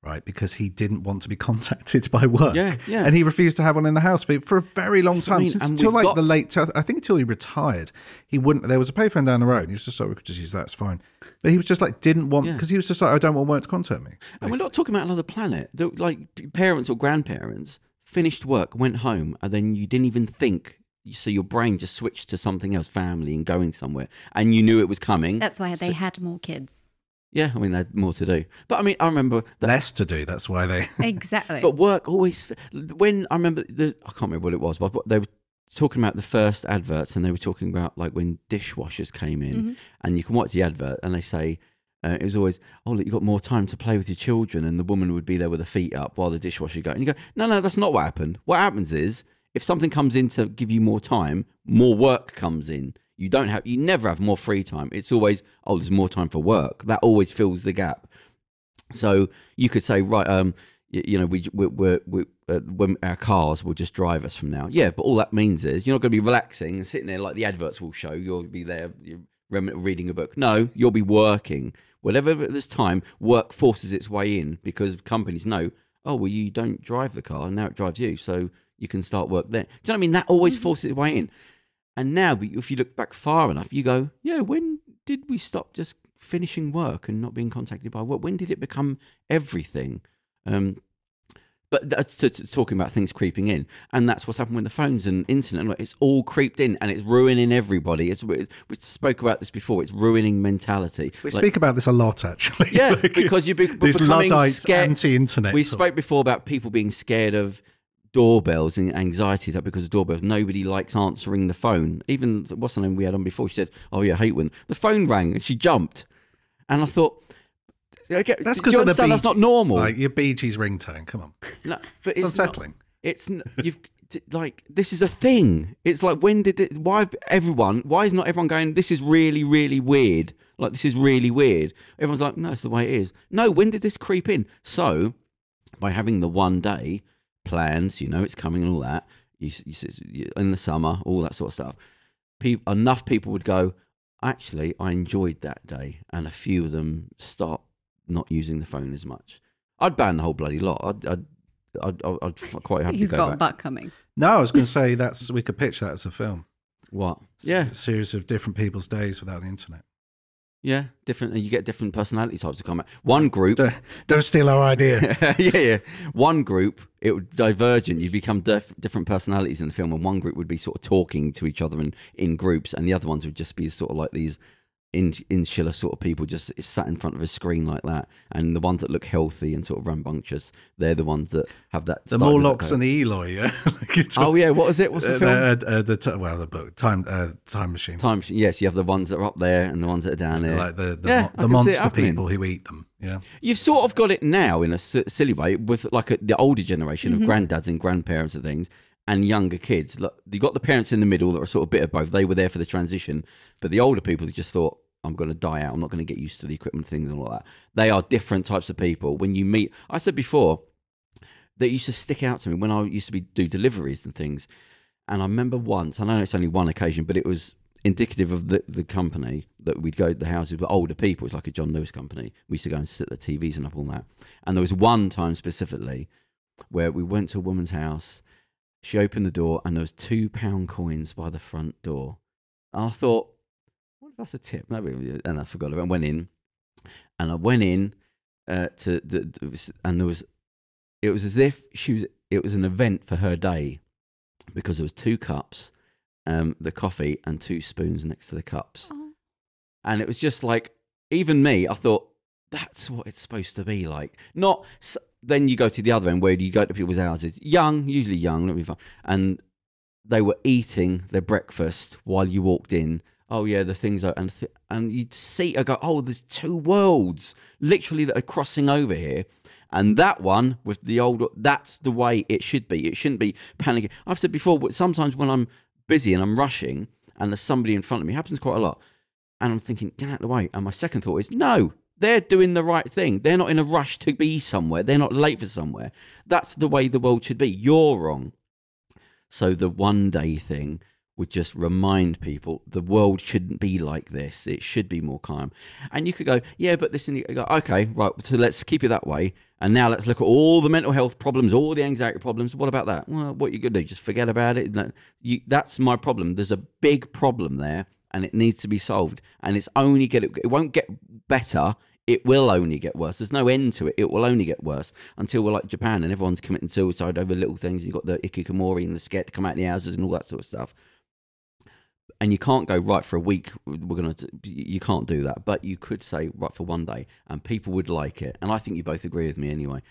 right? Because he didn't want to be contacted by work. Yeah. And he refused to have one in the house for a very long time. Until like the late, I think until he retired, he wouldn't, there was a payphone down the road. He was just like, we could just use that, it's fine. But he was just like, didn't want, because he was just like, I don't want work to contact me. Basically. And we're not talking about another planet. Like parents or grandparents finished work, went home, and then you didn't even think. So your brain just switched to something else, family and going somewhere. And you knew it was coming. That's why they had more kids. Yeah, I mean, they had more to do. But I mean, I remember... Less to do, that's why they... Exactly. But work always... When I remember... I can't remember what it was, but they were talking about the first adverts, and they were talking about like when dishwashers came in, and you can watch the advert, and they say... it was always, oh, look, you've got more time to play with your children, and the woman would be there with her feet up while the dishwasher goes. And you go, no, that's not what happened. What happens is, if something comes in to give you more time, more work comes in. You never have more free time. It's always, oh, there's more time for work. That always fills the gap. So you could say, right, when our cars will just drive us from now. Yeah, but all that means is you're not going to be relaxing and sitting there like the adverts will show. You'll be there reading a book. No, you'll be working. Whatever this time, work forces its way in because companies know, oh, well, you don't drive the car, now it drives you, so you can start work there. Do you know what I mean? That always forces its way in. And now, if you look back far enough, you go, yeah, when did we stop just finishing work and not being contacted by work? When did it become everything? But that's talking about things creeping in, and that's what's happened with the phones and internet. It's all creeped in, and it's ruining everybody. We spoke about this before. It's ruining mentality. We speak about this a lot, actually. Yeah, because you're becoming scared. Anti-internet. We spoke before about people being scared of doorbells and anxiety that because of doorbells, nobody likes answering the phone. Even what's the name we had on before? She said, "Oh yeah, I hate when the phone rang," and she jumped, and I thought. That's because that's not normal. Like your Bee Gees ringtone. Come on, no, but it's unsettling. You've like this is a thing. It's like when did it? Why is not everyone going? This is really really weird. Like this is really weird. Everyone's like, no, it's the way it is. No, when did this creep in? So by having the 1 day plans, it's coming and all that. You in the summer, all that sort of stuff. Enough people would go. Actually, I enjoyed that day, and a few of them stopped. Not using the phone as much. I'd ban the whole bloody lot. I'd quite happy He's to go got back. butt coming. No, I was going to say we could pitch that as a film. What? Yeah. A series of different people's days without the internet. Yeah, different. And you get different personality types to come out. One group. Don't steal our idea. yeah. One group, it would divergent. You'd become different personalities in the film, and one group would be sort of talking to each other in groups, and the other ones would just be sort of like these insular sort of people just sat in front of a screen like that, and the ones that look healthy and sort of rambunctious, they're the ones that have that. The Morlocks and the Eloy, yeah. Oh yeah, what was it? What's the film? The book, Time Machine. Time Machine. Yes, you have the ones that are up there and the ones that are down there, like the monster people who eat them. Yeah, you've sort of got it now in a silly way with like the older generation of granddads and grandparents and things. And younger kids, look, you got the parents in the middle that are sort of a bit of both. They were there for the transition, but the older people just thought, "I'm going to die out. I'm not going to get used to the equipment things and all that." They are different types of people. When you meet, I said before, that used to stick out to me when I used to do deliveries and things. And I remember once, I know it's only one occasion, but it was indicative of the company that we'd go to the houses with older people. It's like a John Lewis company. We used to go and sit the TVs and up all that. And there was one time specifically where we went to a woman's house. She opened the door and there was £2 coins by the front door. And I thought, what if that's a tip? And I forgot about it. I went in and it was as if it was an event for her day because there was 2 cups, the coffee and 2 spoons next to the cups. Oh. And it was just like, even me, I thought, that's what it's supposed to be like. Not... Then you go to the other end where you go to people's houses, usually young, and they were eating their breakfast while you walked in. Oh yeah, the things are, and you'd see, I go, oh, there's 2 worlds literally that are crossing over here, and that one with the old, that's the way it should be. It shouldn't be panicking. I've said before, sometimes when I'm busy and I'm rushing, and there's somebody in front of me, it happens quite a lot, and I'm thinking, get out of the way, and my second thought is, no. They're doing the right thing. They're not in a rush to be somewhere. They're not late for somewhere. That's the way the world should be. You're wrong. So the 1 day thing would just remind people the world shouldn't be like this. It should be more calm. And you could go, yeah, but listen, you go, okay, right, so let's keep it that way. And now let's look at all the mental health problems, all the anxiety problems. What about that? Well, what are you going to do? Just forget about it? That's my problem. There's a big problem there. And it needs to be solved. And it won't get better. It will only get worse. There's no end to it. It will only get worse until we're like Japan and everyone's committing suicide over little things. You've got the hikikomori and the scared to come out of the houses and all that sort of stuff. And you can't go, right, for a week, you can't do that. But you could say, right, for 1 day, and people would like it. And I think you both agree with me anyway.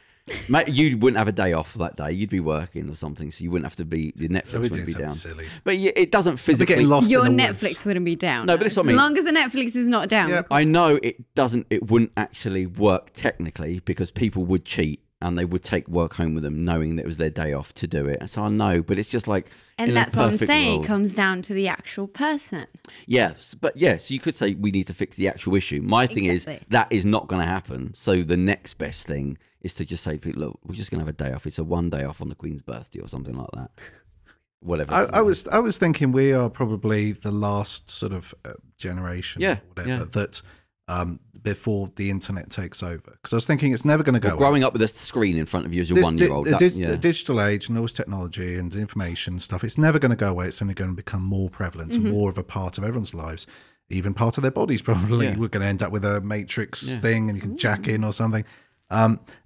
Mate, you wouldn't have a day off that day. You'd be working or something, so you wouldn't have to be. Your Netflix wouldn't be down. Silly. But it doesn't physically. Your Netflix wouldn't be down. No, but it's what I mean. As long as the Netflix is not down. Yeah. I know it doesn't. It wouldn't actually work technically because people would cheat. and they would take work home with them, knowing that it was their day off to do it. And so I know, but it's just like, and that's what I'm saying. It comes down to the actual person. Yes, but yes, you could say we need to fix the actual issue. My thing is that is not going to happen. So the next best thing is to just say, look, we're just going to have a day off. It's a one day off on the Queen's birthday or something like that. Whatever. I was thinking we are probably the last sort of generation, or whatever, that before the internet takes over. Because I was thinking it's never going to go. Growing up with a screen in front of you as a 1-year-old, the digital age and all this technology and information stuff, it's never going to go away. It's only going to become more prevalent and more of a part of everyone's lives, even part of their bodies. Probably we're going to end up with a matrix thing, and you can jack in or something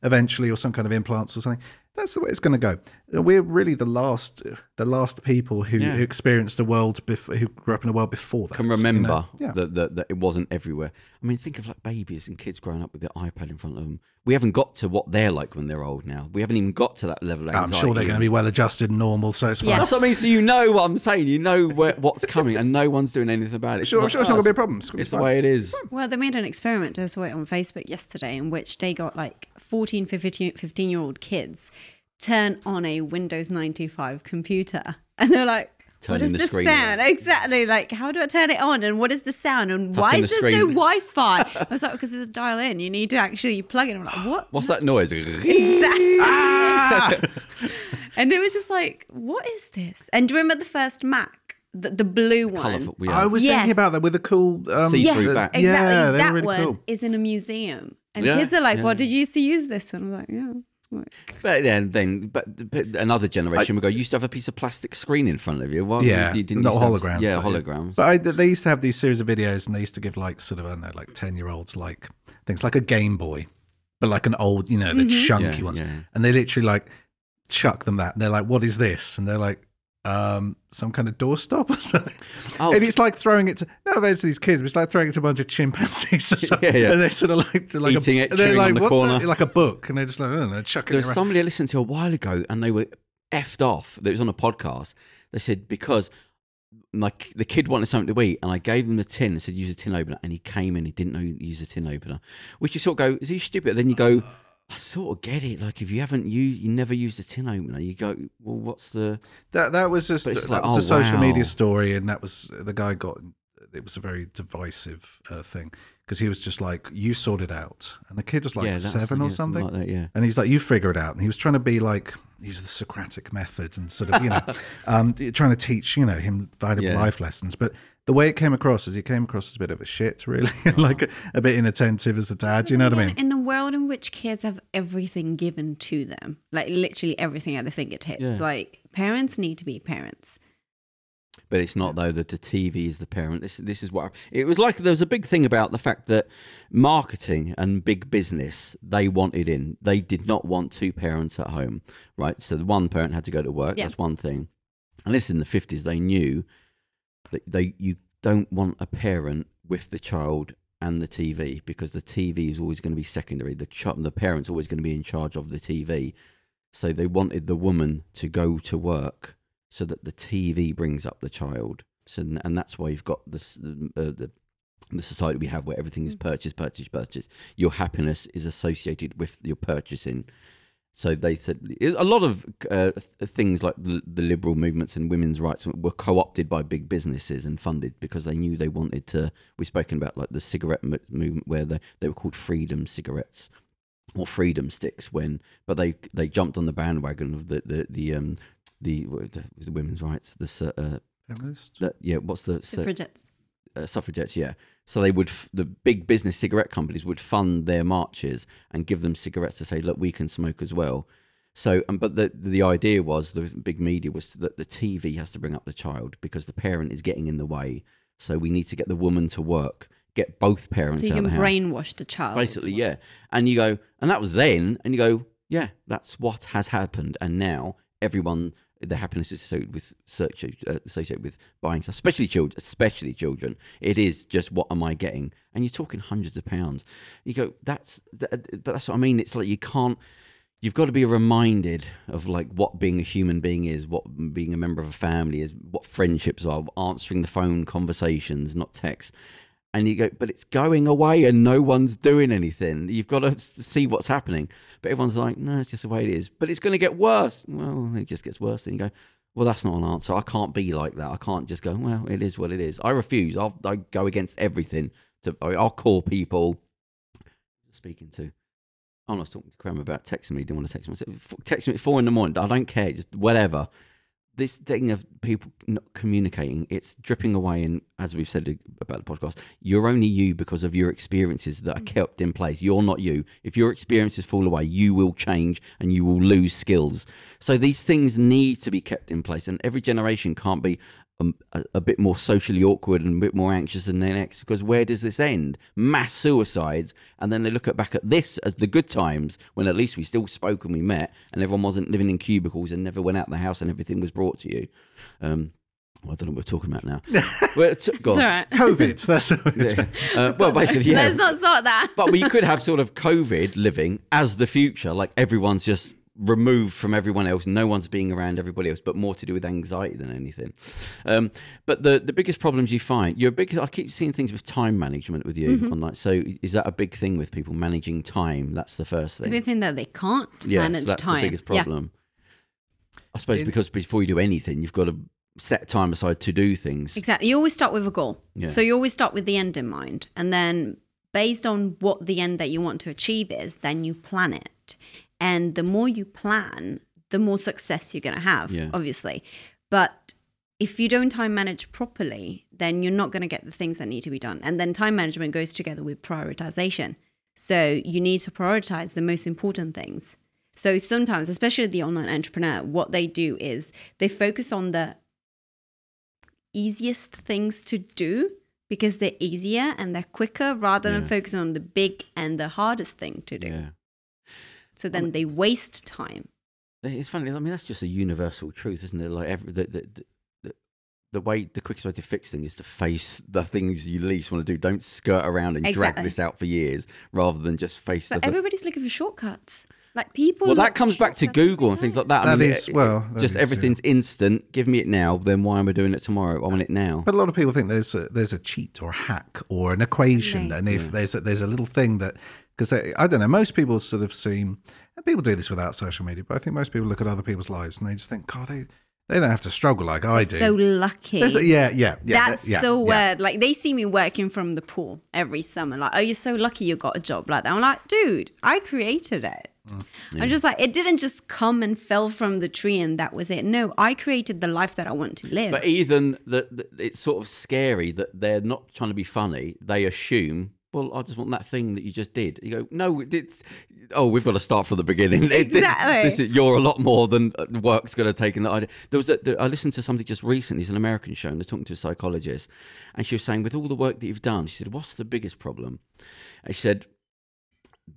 eventually, or some kind of implants or something. That's the way it's going to go. We're really the last people who experienced the world who grew up in a world before that. Can remember that it wasn't everywhere. I mean, think of like babies and kids growing up with their iPad in front of them. We haven't got to what they're like when they're old now. We haven't even got to that level of anxiety. I'm sure they're going to be well adjusted and normal, so it's fine. That's what I mean. So you know what I'm saying. You know what's coming, and no one's doing anything about it. Sure, it's not going to be a problem. It's the way it is. Well, they made an experiment, I saw it on Facebook yesterday, in which they got like 14, 15-year-old kids turn on a Windows 95 computer, and they're like, what is the sound? Exactly. Like, how do I turn it on? And what is the sound? And why is there no Wi-Fi? I was like, because it's a dial in. You need to actually plug it. I'm like, what? What's that noise? Exactly. And it was just like, what is this? And do you remember the first Mac? The blue one. Colourful, I was thinking about that with the cool see-through back. Exactly. Yeah, that really one cool. is in a museum. And kids are like, well, did you used to use this one? I'm like, yeah. But another generation would go, you used to have a piece of plastic screen in front of you. Well, not holograms. Holograms. But they used to have these series of videos, and they used to give like sort of, I don't know, like 10-year-olds like things like a Game Boy, but like an old, the chunky ones. Yeah. And they literally like chuck them that. And they're like, what is this? And they're like, some kind of doorstop or something. Oh. And it's like throwing it to these kids, but it's like throwing it to a bunch of chimpanzees or something. And they're sort of like eating it, chewing on the corner, like a book, and they're just like, they're chucking it around. There's somebody I listened to a while ago, and they were effed off. That was on a podcast. They said because the kid wanted something to eat, and I gave them the tin and said use a tin opener, and he came in, he didn't know you use a tin opener, which you sort of go, is he stupid? Then you go, I sort of get it. Like if you haven't you never used a tin opener, you go, well, what's the that was just that was a social media story, and that was the guy it was a very divisive thing, because he was just like, you sort it out, and the kid was like 7 or something like that, and he's like, you figure it out, and he was trying to be like, use the Socratic method and sort of trying to teach him valuable life lessons, but the way it came across is he came across as a bit of a shit, really, like a bit inattentive as a dad. You know what I mean? In a world in which kids have everything given to them, like literally everything at their fingertips, like parents need to be parents. But it's not, though, that the TV is the parent. This is what it was like. There was a big thing about the fact that marketing and big business, they wanted in. They did not want two parents at home, right? So the one parent had to go to work. That's one thing. And this in the 50s, they knew that you don't want a parent with the child and the TV, because the TV is always going to be secondary. The parent's always going to be in charge of the TV. So they wanted the woman to go to work so that the TV brings up the child. So, and that's why you've got this the society we have, where everything is purchase. Your happiness is associated with your purchasing. So they said a lot of things like the liberal movements and women's rights were co-opted by big businesses and funded because they knew they wanted to. We've spoken about like the cigarette movement, where they were called freedom cigarettes or freedom sticks, but they jumped on the bandwagon of the women's rights, feminist? What's the suffragettes? Suffragettes, yeah. So the big business cigarette companies would fund their marches and give them cigarettes to say, look, we can smoke as well. So, but the idea was, the big media was that the TV has to bring up the child because the parent is getting in the way. So we need to get the woman to work, get both parents out of the house. So you can brainwash the child. Basically, yeah. And you go, and that was then, and you go, yeah, that's what has happened. And now everyone, the happiness is associated with buying stuff, especially children. It is just, what am I getting? And you're talking hundreds of pounds. You go, but that's what I mean. It's like you've got to be reminded of like what being a human being is, what being a member of a family is, what friendships are, answering the phone conversations, not texts. And you go, but it's going away and no one's doing anything. You've got to see what's happening. But everyone's like, no, it's just the way it is. But it's going to get worse. Well, it just gets worse. And you go, well, that's not an answer. I can't be like that. I can't just go, well, it is what it is. I refuse. I go against everything. I'll call people. Speaking to, I was talking to Kerem about texting me. He didn't want to text me. I said, text me at 4 a.m. I don't care. Just whatever. This thing of people not communicating, it's dripping away. And as we've said about the podcast, you're only you because of your experiences that are kept in place. You're not you. If your experiences fall away, you will change and you will lose skills. So these things need to be kept in place. And every generation can't be a bit more socially awkward and a bit more anxious than the next, because where does this end? Mass suicides. And then they look back at this as the good times, when at least we still spoke and we met and everyone wasn't living in cubicles and never went out the house and everything was brought to you. I don't know what we're talking about now. Well, go on. All right. COVID. That's well, basically, yeah. Let's not start that. But we could have sort of COVID living as the future, like everyone's just removed from everyone else, no one's being around everybody else, but more to do with anxiety than anything. But the biggest problems you find, I keep seeing things with time management with you online. So is that a big thing with people managing time? That's the first thing. It's a big thing that they can't manage that's time. The biggest problem. I suppose because before you do anything, you've got to set time aside to do things. Exactly. You always start with a goal. Yeah. So you always start with the end in mind. And then based on what the end that you want to achieve is, then you plan it. And the more you plan, the more success you're going to have, obviously. But if you don't time manage properly, then you're not going to get the things that need to be done. And then time management goes together with prioritization. So you need to prioritize the most important things. So sometimes, especially the online entrepreneur, what they do is they focus on the easiest things to do because they're easier and they're quicker, rather than focusing on the big and the hardest thing to do. Yeah. So then they waste time. It's funny. I mean, that's just a universal truth, isn't it? Like the quickest way to fix things is to face the things you least want to do. Don't skirt around and drag this out for years, rather than just face. But everybody's looking for shortcuts. Like people. Well, that comes back to Google and things like that. Everything's instant. Give me it now. Then why am I doing it tomorrow? I want it now. But a lot of people think there's a cheat or a hack or an equation, and if there's a little thing that. Because I don't know, most people sort of seem, and people do this without social media, but I think most people look at other people's lives and they just think, God, they don't have to struggle like I do. So lucky. That's the word. Like they see me working from the pool every summer. Like, oh, you're so lucky you got a job like that. I'm like, dude, I created it. I'm just like, it didn't just come and fell from the tree and that was it. No, I created the life that I want to live. But even it's sort of scary that they're not trying to be funny. They assume, well, I just want that thing that you just did. You go, no, we've got to start from the beginning. Exactly. You're a lot more than work's going to take. I listened to something just recently. It's an American show, and they're talking to a psychologist, and she was saying, with all the work that you've done, she said, what's the biggest problem? And she said,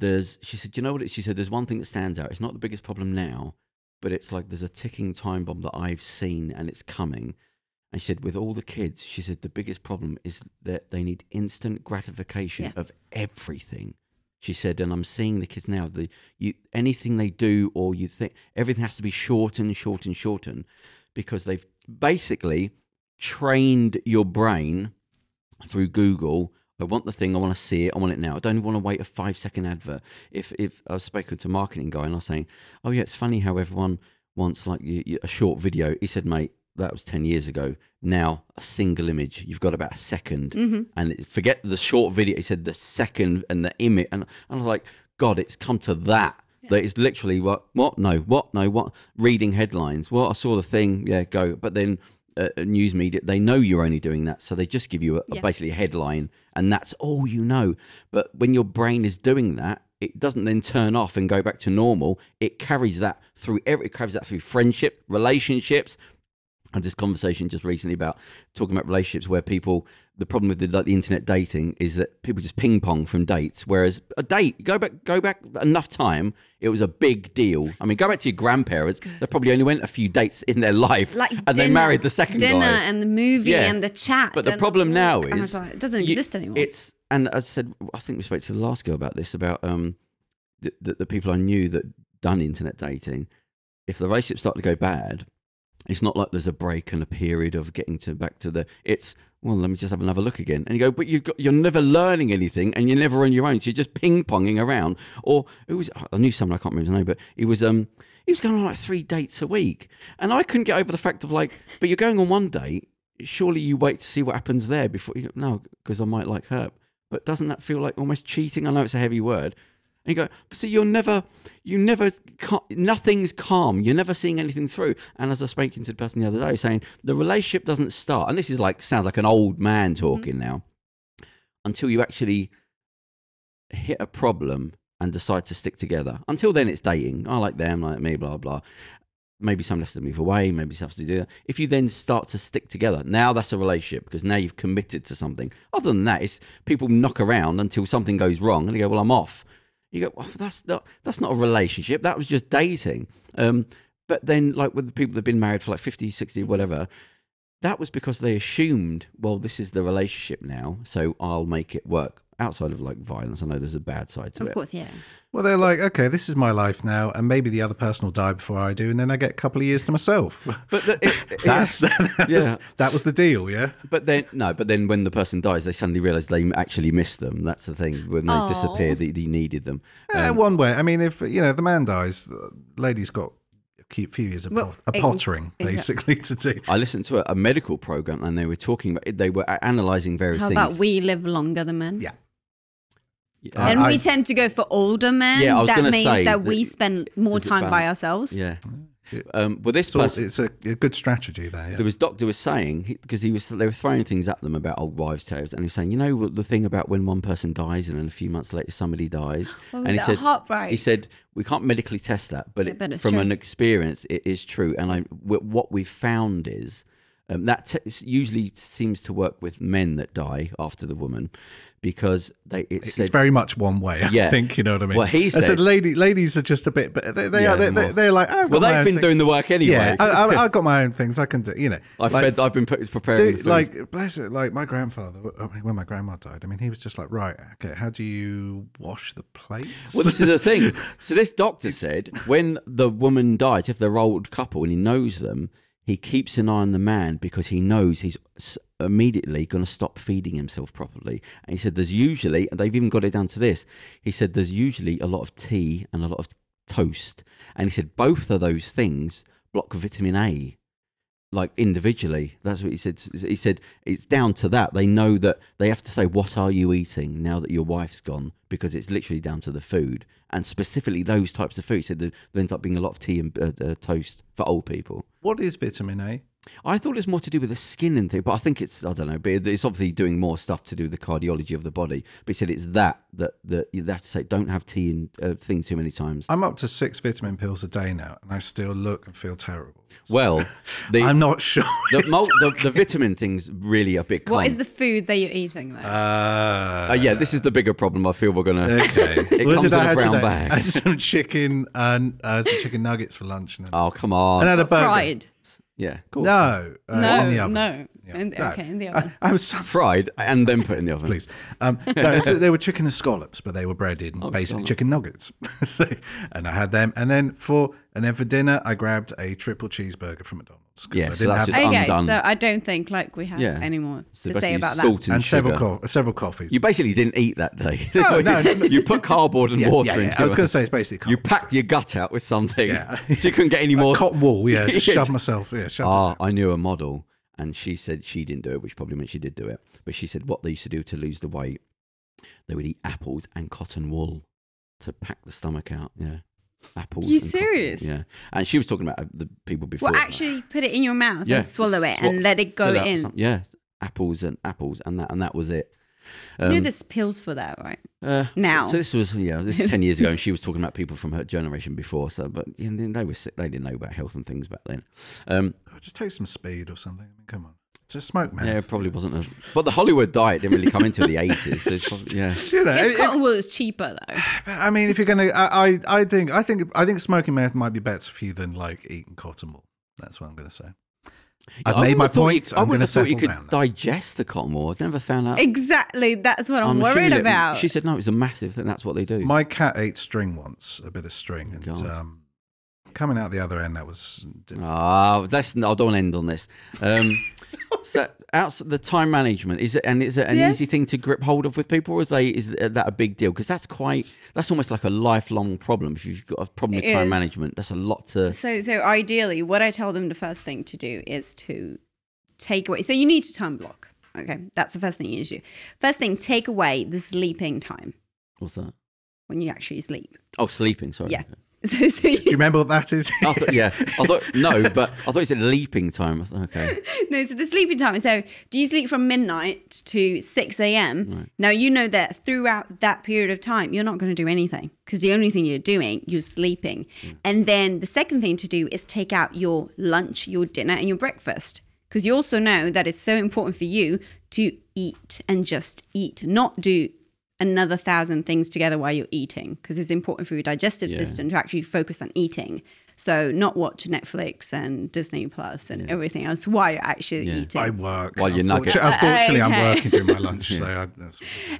you know what? She said, there's one thing that stands out. It's not the biggest problem now, but it's like there's a ticking time bomb that I've seen, and it's coming. And she said, with all the kids, she said, the biggest problem is that they need instant gratification of everything. She said, and I'm seeing the kids now, anything they do or you think, everything has to be shortened, because they've basically trained your brain through Google. I want the thing, I want to see it, I want it now. I don't even want to wait a 5-second advert. If I was speaking to a marketing guy and I was saying, oh yeah, it's funny how everyone wants like a short video. He said, mate, that was 10 years ago. Now, a single image, you've got about a second. And forget the short video. He said the second and the image. And I was like, God, it's come to that. Yeah. That it's literally what? Reading headlines. Well, I saw the thing. Yeah, go. But then news media, they know you're only doing that. So they just give you basically a headline. And that's all you know. But when your brain is doing that, it doesn't then turn off and go back to normal. It carries that through friendship, relationships. I had this conversation just recently about talking about relationships where people, the problem with the internet dating is that people just ping pong from dates, whereas a date, go back enough time, it was a big deal. I mean, go back to your grandparents, they probably only went a few dates in their life, like and they married the second guy. Dinner and the movie and the chat. But the problem now is... it doesn't exist anymore. And as I said, I think we spoke to the last girl about this, about the people I knew that done internet dating. If the relationship started to go bad, It's not like there's a break and a period of getting back to the. It's well, let me just have another look again. And you go, but you're never learning anything, and you're never on your own. So you're just ping ponging around. Or it was I knew someone, I can't remember his name, but he was going on like 3 dates a week, and I couldn't get over the fact of like, but you're going on one date. Surely you wait to see what happens there before you. No, because I might like her. But doesn't that feel like almost cheating? I know it's a heavy word. And you go, so nothing's calm. You're never seeing anything through. And as I was speaking to the person the other day, saying the relationship doesn't start, and this is like, sounds like an old man talking now, until you actually hit a problem and decide to stick together. Until then, it's dating. I like them, like me, blah, blah. Maybe someone has to move away, maybe someone has to do that. If you then start to stick together, now that's a relationship, because now you've committed to something. Other than that, it's people knock around until something goes wrong and they go, well, I'm off. You go, oh, that's not a relationship. That was just dating. But then, like with the people that have been married for like 50, 60, whatever, that was because they assumed, well, this is the relationship now, so I'll make it work. Outside of like violence, I know there's a bad side to it. Of course, yeah. Well, they're like, okay, this is my life now, and maybe the other person will die before I do, and then I get a couple of years to myself. But that was the deal, yeah. But then when the person dies, they suddenly realise they actually missed them. That's the thing. When they disappear, they needed them. One way. I mean, if the man dies, the lady's got a few years of pottering, basically, to do. I listened to a medical program, and they were talking about. They were analysing various things. How about we live longer than men? Yeah. And we tend to go for older men. Yeah, I was that means say that we spend more time by ourselves. Yeah. Well, this person, it's a good strategy there. Yeah. There was doctor was saying, because they were throwing things at them about old wives' tales, and he was saying, the thing about when one person dies and then a few months later somebody dies, and he said we can't medically test that, but from an experience it is true. And what we've found is that usually seems to work with men that die after the woman, because it's very much one way. I think, you know what I mean. Well, he said, ladies are just a bit, but they're like, well, they've been doing the work anyway. Yeah, I've got my own things I can do. I've been preparing. Like, bless it, like my grandfather, when my grandma died, I mean, he was just like, right, okay, how do you wash the plates? Well, this is the thing. So this doctor said, when the woman dies, if they're an old couple and he knows them, he keeps an eye on the man, because he knows he's immediately going to stop feeding himself properly. And he said there's usually, and they've even got it down to this, he said there's usually a lot of tea and a lot of toast. And he said both of those things block vitamin A, like individually. That's what he said. He said it's down to that. They know that they have to say, what are you eating now that your wife's gone? Because it's literally down to the food. And specifically those types of food. He said there ends up being a lot of tea and toast for old people. What is vitamin A? I thought it was more to do with the skin and thing, but I think it's, I don't know, but it's obviously doing more stuff to do with the cardiology of the body. But he said it's that you have to say, don't have tea and things too many times. I'm up to 6 vitamin pills a day now, and I still look and feel terrible. So well, I'm not sure. The vitamin thing's really a big con. What is the food that you're eating, though? Yeah, this is the bigger problem. I feel we're going to... Okay. It comes in a brown bag. I had some chicken and some chicken nuggets for lunch. And oh, come on. And I had a burger. Fried? Yeah, of course. No, in the oven. No. Yeah. In the oven. I was fried and then put in the oven. Please. No, so they were chicken and scallops, but they were breaded and basically chicken nuggets. And I had them. And then for dinner, I grabbed a triple cheeseburger from McDonald's. Yeah, I so that's just okay, undone. So I don't think we have any more to say about that. And several coffees. You basically didn't eat that day. No. You put cardboard and water into it. I was going to say it's basically cardboard. You packed your gut out with something, so you couldn't get any more. Cotton wool, just shove myself. I knew a model, and she said she didn't do it, which probably meant she did do it. But she said what they used to do to lose the weight, they would eat apples and cotton wool to pack the stomach out. Yeah. Apples. You serious? Yeah. And she was talking about the people before. Well, actually put it in your mouth and swallow it and let it go in. Apples and that was it. You know there's pills for that, right? Now. So this was 10 years ago, and she was talking about people from her generation before. So, but they were sick. They didn't know about health and things back then. Just take some speed or something. I mean, come on. Just smoke meth. Yeah, it probably wasn't. But the Hollywood diet didn't really come into the 80s. So it's probably, cotton wool is cheaper though. I mean, if you're gonna, I think smoking meth might be better for you than like eating cotton wool. That's what I'm going to say. I've made my point. I'm going to settle down. I wouldn't have thought you could digest the cotton wool. I've never found out. Exactly. That's what I'm worried about. She said no, it's a massive thing. That's what they do. My cat ate string once, a bit of string, and coming out the other end, that was. I don't want to end on this. So, outside the time management, is it an easy thing to grip hold of with people, or is that a big deal? Because that's almost like a lifelong problem. If you've got a problem with time management, that's a lot to. So ideally, what I tell them the first thing to do is to take away. So you need to time block. Okay, that's the first thing you need to do. First thing, take away the sleeping time. What's that? When you actually sleep. Oh, sleeping. Sorry. Yeah. Okay. So do you remember what that is? I thought you said leaping time. Okay. No, so the sleeping time. So do you sleep from midnight to 6 a.m.? Right. Now, you know that throughout that period of time, you're not going to do anything because the only thing you're doing, you're sleeping. And then the second thing to do is take out your lunch, your dinner, and your breakfast. Because you also know that it's so important for you to eat and just eat, not do another 1,000 things together while you're eating, because it's important for your digestive system to actually focus on eating. So not watch Netflix and Disney Plus and everything else while you're actually eating. I work. While you're nuggets. Unfortunately, I'm working during my lunch.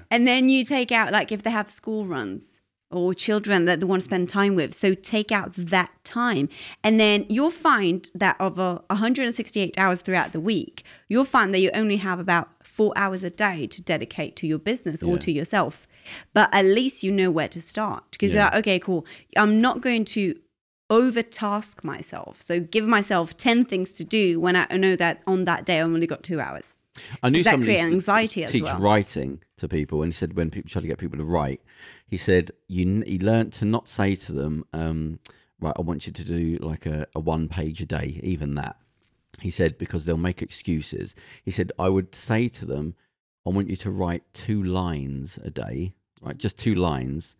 And then you take out, like if they have school runs or children that they want to spend time with. So take out that time. And then you'll find that over 168 hours throughout the week, you'll find that you only have about 4 hours a day to dedicate to your business or to yourself. But at least you know where to start. Because you're like, okay, cool. I'm not going to overtask myself. So give myself 10 things to do when I know that on that day I've only got 2 hours. I knew somebody anxiety as teach well. Writing to people, and he said when people try to get people to write, he said he learned to not say to them, right, I want you to do like a 1 page a day, even that. He said because they'll make excuses. He said I would say to them, I want you to write 2 lines a day, right, just 2 lines.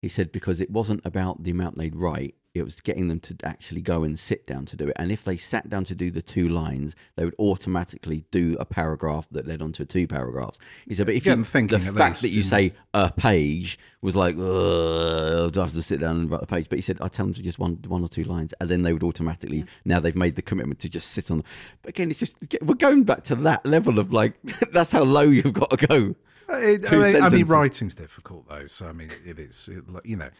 He said because it wasn't about the amount they'd write. It was getting them to actually go and sit down to do it. And if they sat down to do the 2 lines, they would automatically do a paragraph that led on to 2 paragraphs. He said, but if the fact that you say a page was like, do I have to sit down and write a page? But he said, I tell them to just one or 2 lines, and then they would automatically, now they've made the commitment to just sit on. But again, it's just, we're going back to that level of like, that's how low you've got to go. I mean, writing's difficult though. So, I mean, it is, you know,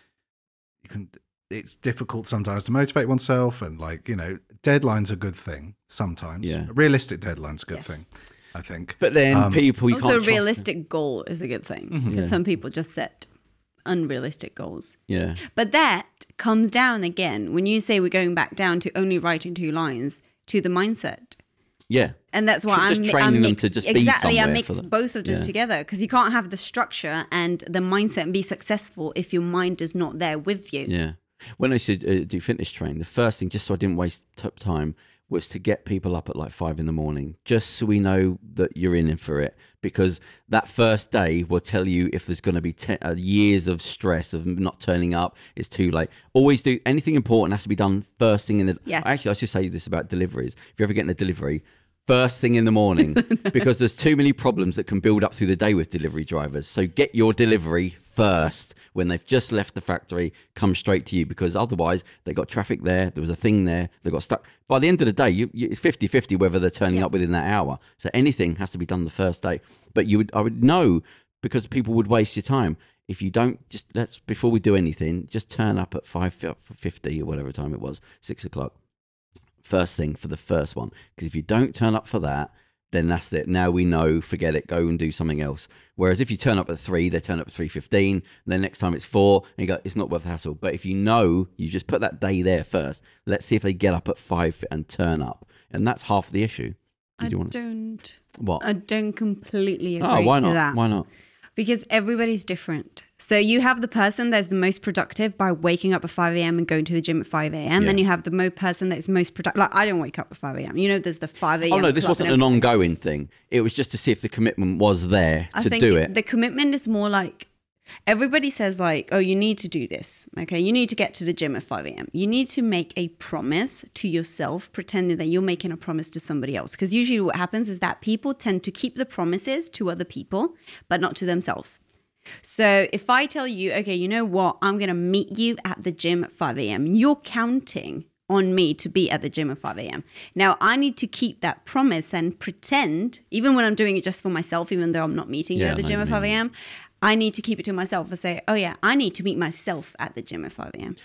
you can... It's difficult sometimes to motivate oneself, and like, you know, deadline's a good thing sometimes. A realistic deadline's a good thing, I think. But then people, you also can't a realistic goal is a good thing, because some people just set unrealistic goals. Yeah. But that comes down again when you say we're going back down to only writing 2 lines to the mindset. Yeah. And that's why I'm training them to just be somewhere. I mix both of them together, because you can't have the structure and the mindset and be successful if your mind is not there with you. Yeah. When I used to do fitness training, the first thing, just so I didn't waste time, was to get people up at like 5 a.m, just so we know that you're in for it. Because that first day will tell you if there's going to be years of stress of not turning up. It's too late. Always do anything important has to be done first thing in the. Yes. Actually, I should say this about deliveries. If you're ever getting a delivery, first thing in the morning, because there's too many problems that can build up through the day with delivery drivers. So get your delivery first when they've just left the factory, come straight to you, because otherwise they got traffic there was a thing there, they got stuck. By the end of the day, it's 50-50 whether they're turning up within that hour. So anything has to be done the first day. But I would know, because people would waste your time. If you don't, before we do anything, just turn up at 5:50 or whatever time it was, 6 o'clock. First thing for the first one. Because if you don't turn up for that, then that's it. Now we know, forget it, go and do something else. Whereas if you turn up at 3, they turn up at 3:15, and then next time it's 4, and you go, it's not worth the hassle. But if you know, you just put that day there first. Let's see if they get up at 5 and turn up. And that's half the issue. I don't completely agree why not? to that. Why not? Because everybody's different. So you have the person that's the most productive by waking up at 5 a.m. and going to the gym at 5 a.m. Yeah. Then you have the person that's most productive. Like, I don't wake up at 5 a.m. You know, there's the 5 a.m. Oh, no, this wasn't an ongoing thing. It was just to see if the commitment was there to do it. The commitment is more like, everybody says like, oh, you need to do this. Okay, you need to get to the gym at 5 a.m. You need to make a promise to yourself, pretending that you're making a promise to somebody else. Because usually what happens is that people tend to keep the promises to other people, but not to themselves. So if I tell you, okay, you know what, I'm going to meet you at the gym at 5 a.m., you're counting on me to be at the gym at 5 a.m. Now, I need to keep that promise and pretend, even when I'm doing it just for myself, even though I'm not meeting you at the gym at 5 a.m., I need to keep it to myself and say, oh yeah, I need to meet myself at the gym at 5 a.m.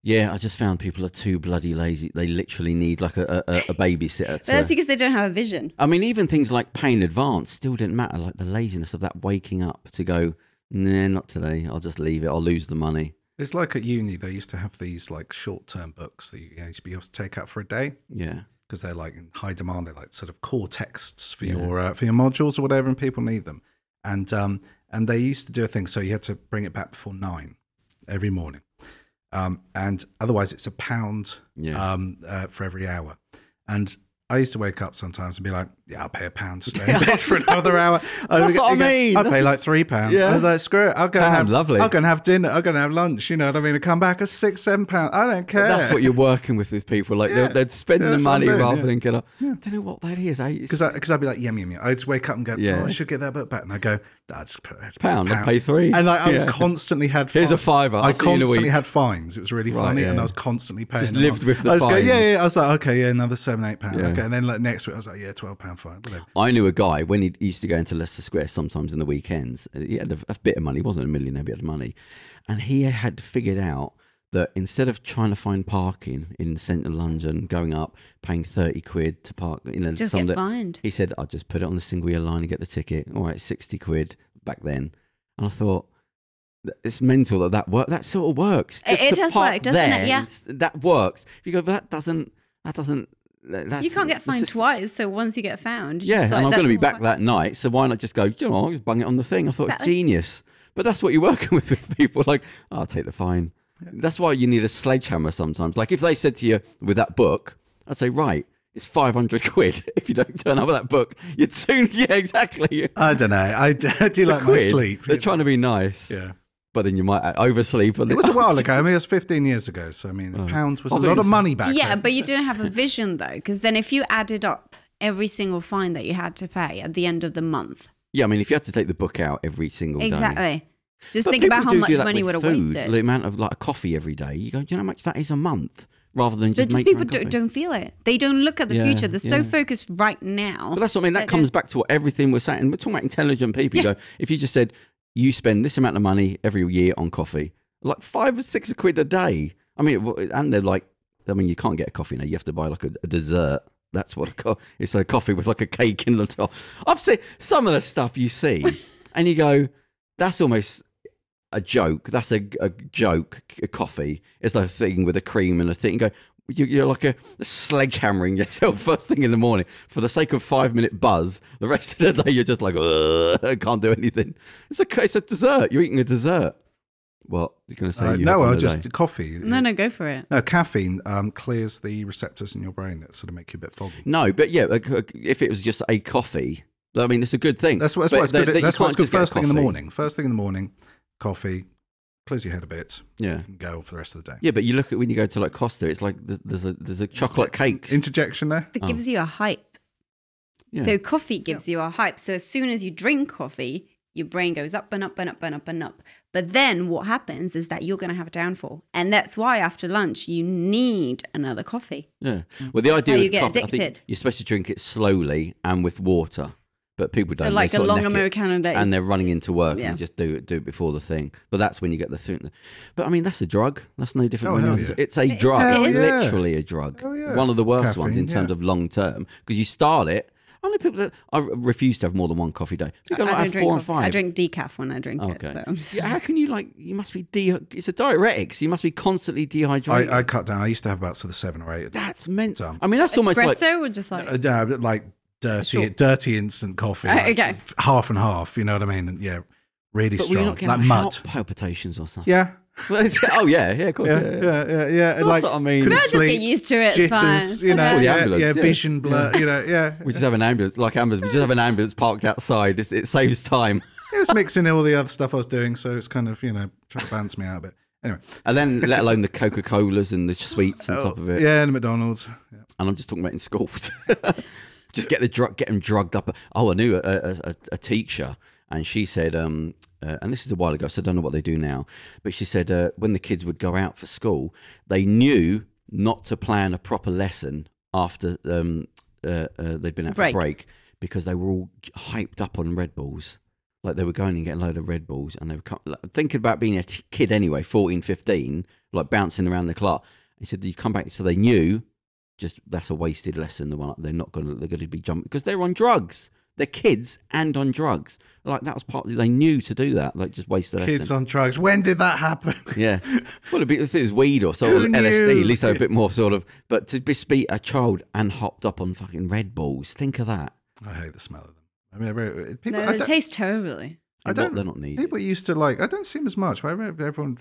Yeah, I just found people are too bloody lazy. They literally need like a babysitter. But that's because they don't have a vision. I mean, even things like paying advance still didn't matter. Like the laziness of that waking up to go, nah, not today. I'll just leave it. I'll lose the money. It's like at uni, they used to have these like short-term books that you used to be able to take out for a day. Yeah. Because they're like in high demand. They're like sort of core texts for your modules or whatever, and people need them. And they used to do a thing, so you had to bring it back before 9 every morning. And otherwise it's £1 for every hour. And I used to wake up sometimes and be like, yeah, I'll pay £1 to stay in bed for another hour. That's what I mean. I'll pay like £3. Yeah. I was like, screw it. I'll go and have dinner. I'll go and have lunch. You know what I mean? I come back at £6, £7. I don't care. But that's what you're working with people. Like they'd spend the money rather than get up. I don't know what that is. Because I'd be like, yum. I'd just wake up and go, I should get that book back. And I go, that's £1. I'll pay £3. And like, I was constantly had fines. Here's a £5. I constantly had fines. It was really funny. And I was constantly paying. Just lived with the fines. I was like, okay, another £7, £8. Okay. And then like next week I was like, £12 fine. Whatever. I knew a guy when he used to go into Leicester Square sometimes in the weekends. He had a bit of money. He wasn't a millionaire, but he had money. And he had figured out that instead of trying to find parking in the centre of London, going up, paying 30 quid to park, just get fined. He said, I'll just put it on the single yellow line and get the ticket. All right, 60 quid back then. And I thought, it's mental that works. That sort of works. It does work, doesn't it? Yeah. That works. If you go, but that doesn't. You can't get fined twice, so once you get found, and I'm going to be back that night, so why not just go, I'll just bung it on the thing. I thought it's genius. But that's what you're working with people, like, I'll take the fine. Yeah. That's why you need a sledgehammer sometimes. Like if they said to you with that book, I'd say, right, it's 500 quid. If you don't turn up with that book, you'd soon, exactly. I don't know. I do like my sleep. They're trying to be nice. Yeah. But then you might oversleep. It was a while ago. I mean, it was 15 years ago. So, I mean, £1 was a lot of money back then. Yeah, but you didn't have a vision, though, because then if you added up every single fine that you had to pay at the end of the month. Yeah, I mean, if you had to take the book out every single day. Exactly. Just think about how much money would have wasted. The amount of like a coffee every day. You go, do you know how much that is a month? Rather than just make people don't feel it. They don't look at the future. They're so focused right now. But that's what I mean. That comes back to what everything we're saying. We're talking about intelligent people. You go, if you just said, you spend this amount of money every year on coffee, like 5 or 6 quid a day. I mean, and they're like, you can't get a coffee now. You have to buy like a dessert. That's what it's a coffee with like a cake in the top. I've seen some of the stuff you see, and you go, that's almost a joke. That's a joke. A coffee. It's like a thing with a cream and a thing. You go, you're like a sledgehammering yourself first thing in the morning for the sake of 5-minute buzz. The rest of the day you're just like, I can't do anything. It's a dessert. You're eating a dessert. What you're going to say? Just coffee. No, go for it. No, caffeine clears the receptors in your brain that sort of make you a bit foggy. No, but if it was just a coffee, I mean, it's a good thing. That's what's good. That's what's good first thing in the morning. First thing in the morning, coffee. Close your head a bit. Yeah. And go for the rest of the day. Yeah, but you look at when you go to like Costa, it's like there's a chocolate cakes. Interjection there? It gives you a hype. Yeah. So coffee gives you a hype. So as soon as you drink coffee, your brain goes up and up and up and up and up. But then what happens is that you're going to have a downfall. And that's why after lunch, you need another coffee. Yeah. Well, the idea you get coffee, addicted. I think you're supposed to drink it slowly and with water. But people don't. So like a long Americano days. And they're running into work and they just do it before the thing. But that's when you get the thing. But I mean, that's a drug. That's no different. It's a drug. It's literally a drug. One of the worst ones in terms of long term. Because you start it. Only people that I refuse to have more than one coffee a day. You got to have 4 and 5. I drink decaf when I drink it. So how can you you must be it's a diuretic, so you must be constantly dehydrated. I cut down. I used to have about sort of 7 or 8. That's mental. I mean, that's almost like espresso or just like dirty instant coffee. Okay. Half and half. You know what I mean? And yeah, really strong. Were you not getting like mud heart palpitations or something? Yeah. Of course. Yeah. That's like, what I mean. Just get used to it. Jitters, fine. Vision blur. We just have an ambulance, We just have an ambulance parked outside. It saves time. It was mixing all the other stuff I was doing, so it's kind of trying to balance me out a bit. Anyway, and then let alone the Coca-Colas and the sweets on top of it. Yeah, and the McDonald's. Yeah. And I'm just talking about in schools. Just get them drugged up. Oh, I knew a teacher, and she said, and this is a while ago, so I don't know what they do now, but she said when the kids would go out for school, they knew not to plan a proper lesson after they'd been out for a break because they were all hyped up on Red Bulls. Like they were going and getting a load of Red Bulls, and they were thinking about being a kid anyway, 14, 15, like bouncing around the clock. He said, you come back, so they knew, just that's a wasted lesson. The one they're going to be jumping because they're on drugs. They're kids and on drugs. Like that was part of they knew to do that. Like just waste the lesson. Kids on drugs. When did that happen? Yeah. Well, if it was weed or sort of LSD, at least they were a bit more sort of. But to be a child and hopped up on fucking Red Bulls, think of that. I hate the smell of them. I mean, people. They taste terribly. They're not needed. People used to like. I don't see them as much. But I remember everyone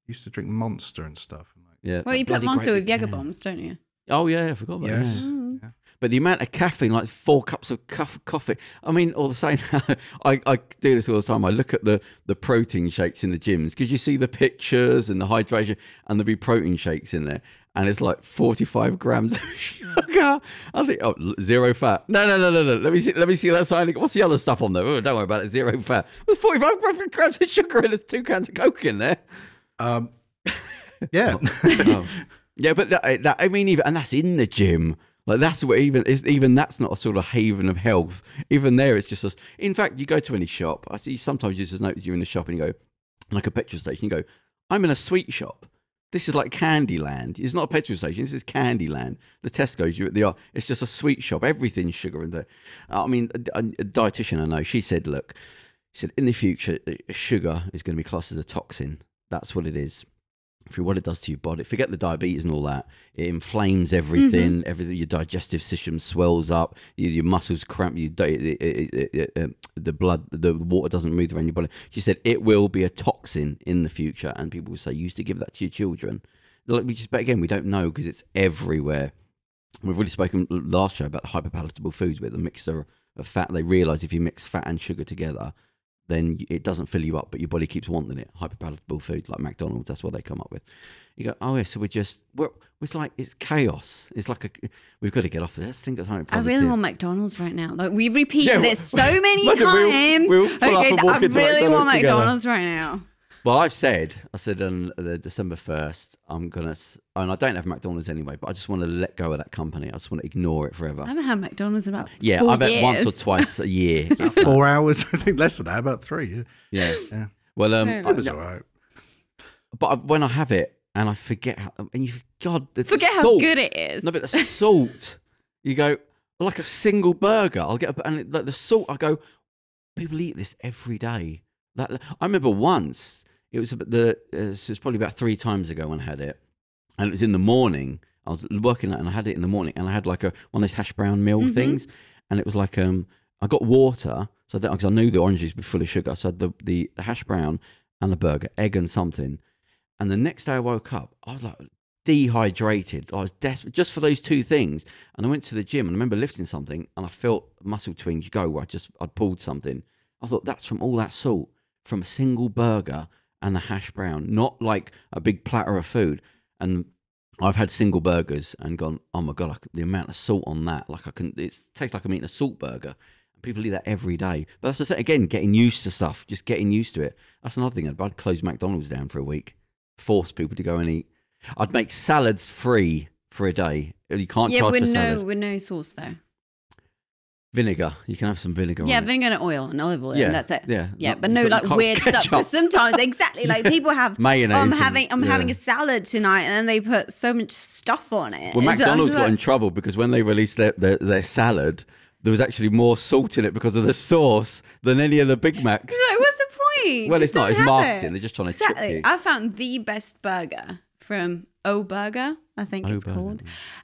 used to drink Monster and stuff. Yeah. Well, you put Monster with Jäger bombs, don't you? Oh yeah, I forgot about that. Yes. Yeah. But the amount of caffeine, like 4 cups of coffee. I mean, all the same, I do this all the time. I look at the protein shakes in the gyms because you see the pictures and the hydration, and there'll be protein shakes in there, and it's like 45 grams of sugar. I think, oh, 0 fat. No. Let me see that sign. What's the other stuff on there? Oh, don't worry about it. 0 fat. There's 45 grams of sugar and there's 2 cans of Coke in there. Yeah. Yeah, but that I mean, even and that's in the gym. Like that's what even that's not a sort of haven of health. Even there, it's just in fact, you go to any shop. I see sometimes you just notice you're in the shop and you go, like a petrol station. You go, I'm in a sweet shop. This is like Candyland. It's not a petrol station. This is Candyland. The Tesco's, you're at the it's just a sweet shop. Everything's sugar in there. I mean, a dietitian I know, she said, look, she said in the future, sugar is going to be classed as a toxin. That's what it is. For what it does to your body, forget the diabetes and all that. It inflames everything. Everything, your digestive system swells up. Your muscles cramp. The blood, the water doesn't move around your body. She said it will be a toxin in the future, and people will say, "You used to give that to your children." Like but again, we don't know because it's everywhere. We've already spoken last show about the hyperpalatable foods with a mixture of fat. They realise if you mix fat and sugar together, then it doesn't fill you up, but your body keeps wanting it. Hyperpalatable food like McDonald's, that's what they come up with. You go, oh yeah, so it's like, it's chaos. It's like we've got to get off this. Let's think of something positive. I really want McDonald's right now. Like we've repeated it so many times. We'll pull up and walk I into really want McDonald's together. right now. Well, I said on the December 1st, I'm going to, and I don't have McDonald's anyway, but I just want to let go of that company. I just want to ignore it forever. I haven't had McDonald's in about 4 years. I've had once or twice a year. 4 hours, I think less than that, about 3. Yeah. Well, it was all right. But when I have it and I forget how, and forget how good it is. No, but the salt, you go, like a single burger, I'll get, and like the salt, I go, people eat this every day. I remember once, it was probably about 3 times ago when I had it, and it was in the morning. I was working out and I had it in the morning, and I had like one of those hash brown meal things, and it was like I got water, so because I knew the orange juice would be full of sugar, so I had the hash brown and a burger, egg and something, and the next day I woke up, I was like dehydrated. I was desperate just for those 2 things, and I went to the gym and I remember lifting something, and I felt muscle twinge go where I'd pulled something. I thought that's from all that salt from a single burger and a hash brown, not like a big platter of food. And I've had single burgers and gone, oh my God, the amount of salt on that, it tastes like I'm eating a salt burger. And people eat that every day. But that's the thing, again, getting used to stuff, just getting used to it. That's another thing. I'd close McDonald's down for a week, force people to go and eat. I'd make salads free for a day. You can't charge for salad. with no sauce though. Vinegar. You can have some vinegar. Yeah, vinegar and oil and olive oil. Yeah, and that's it. Yeah, but no like weird stuff. Because sometimes, exactly, like people have mayonnaise. I'm having a salad tonight, and then they put so much stuff on it. Well, McDonald's got in trouble because when they released their salad, there was actually more salt in it because of the sauce than any of the Big Macs. Like, what's the point? Well, it's not. It's marketing. They're just trying to trick you. I found the best burger from O Burger, I think it's called,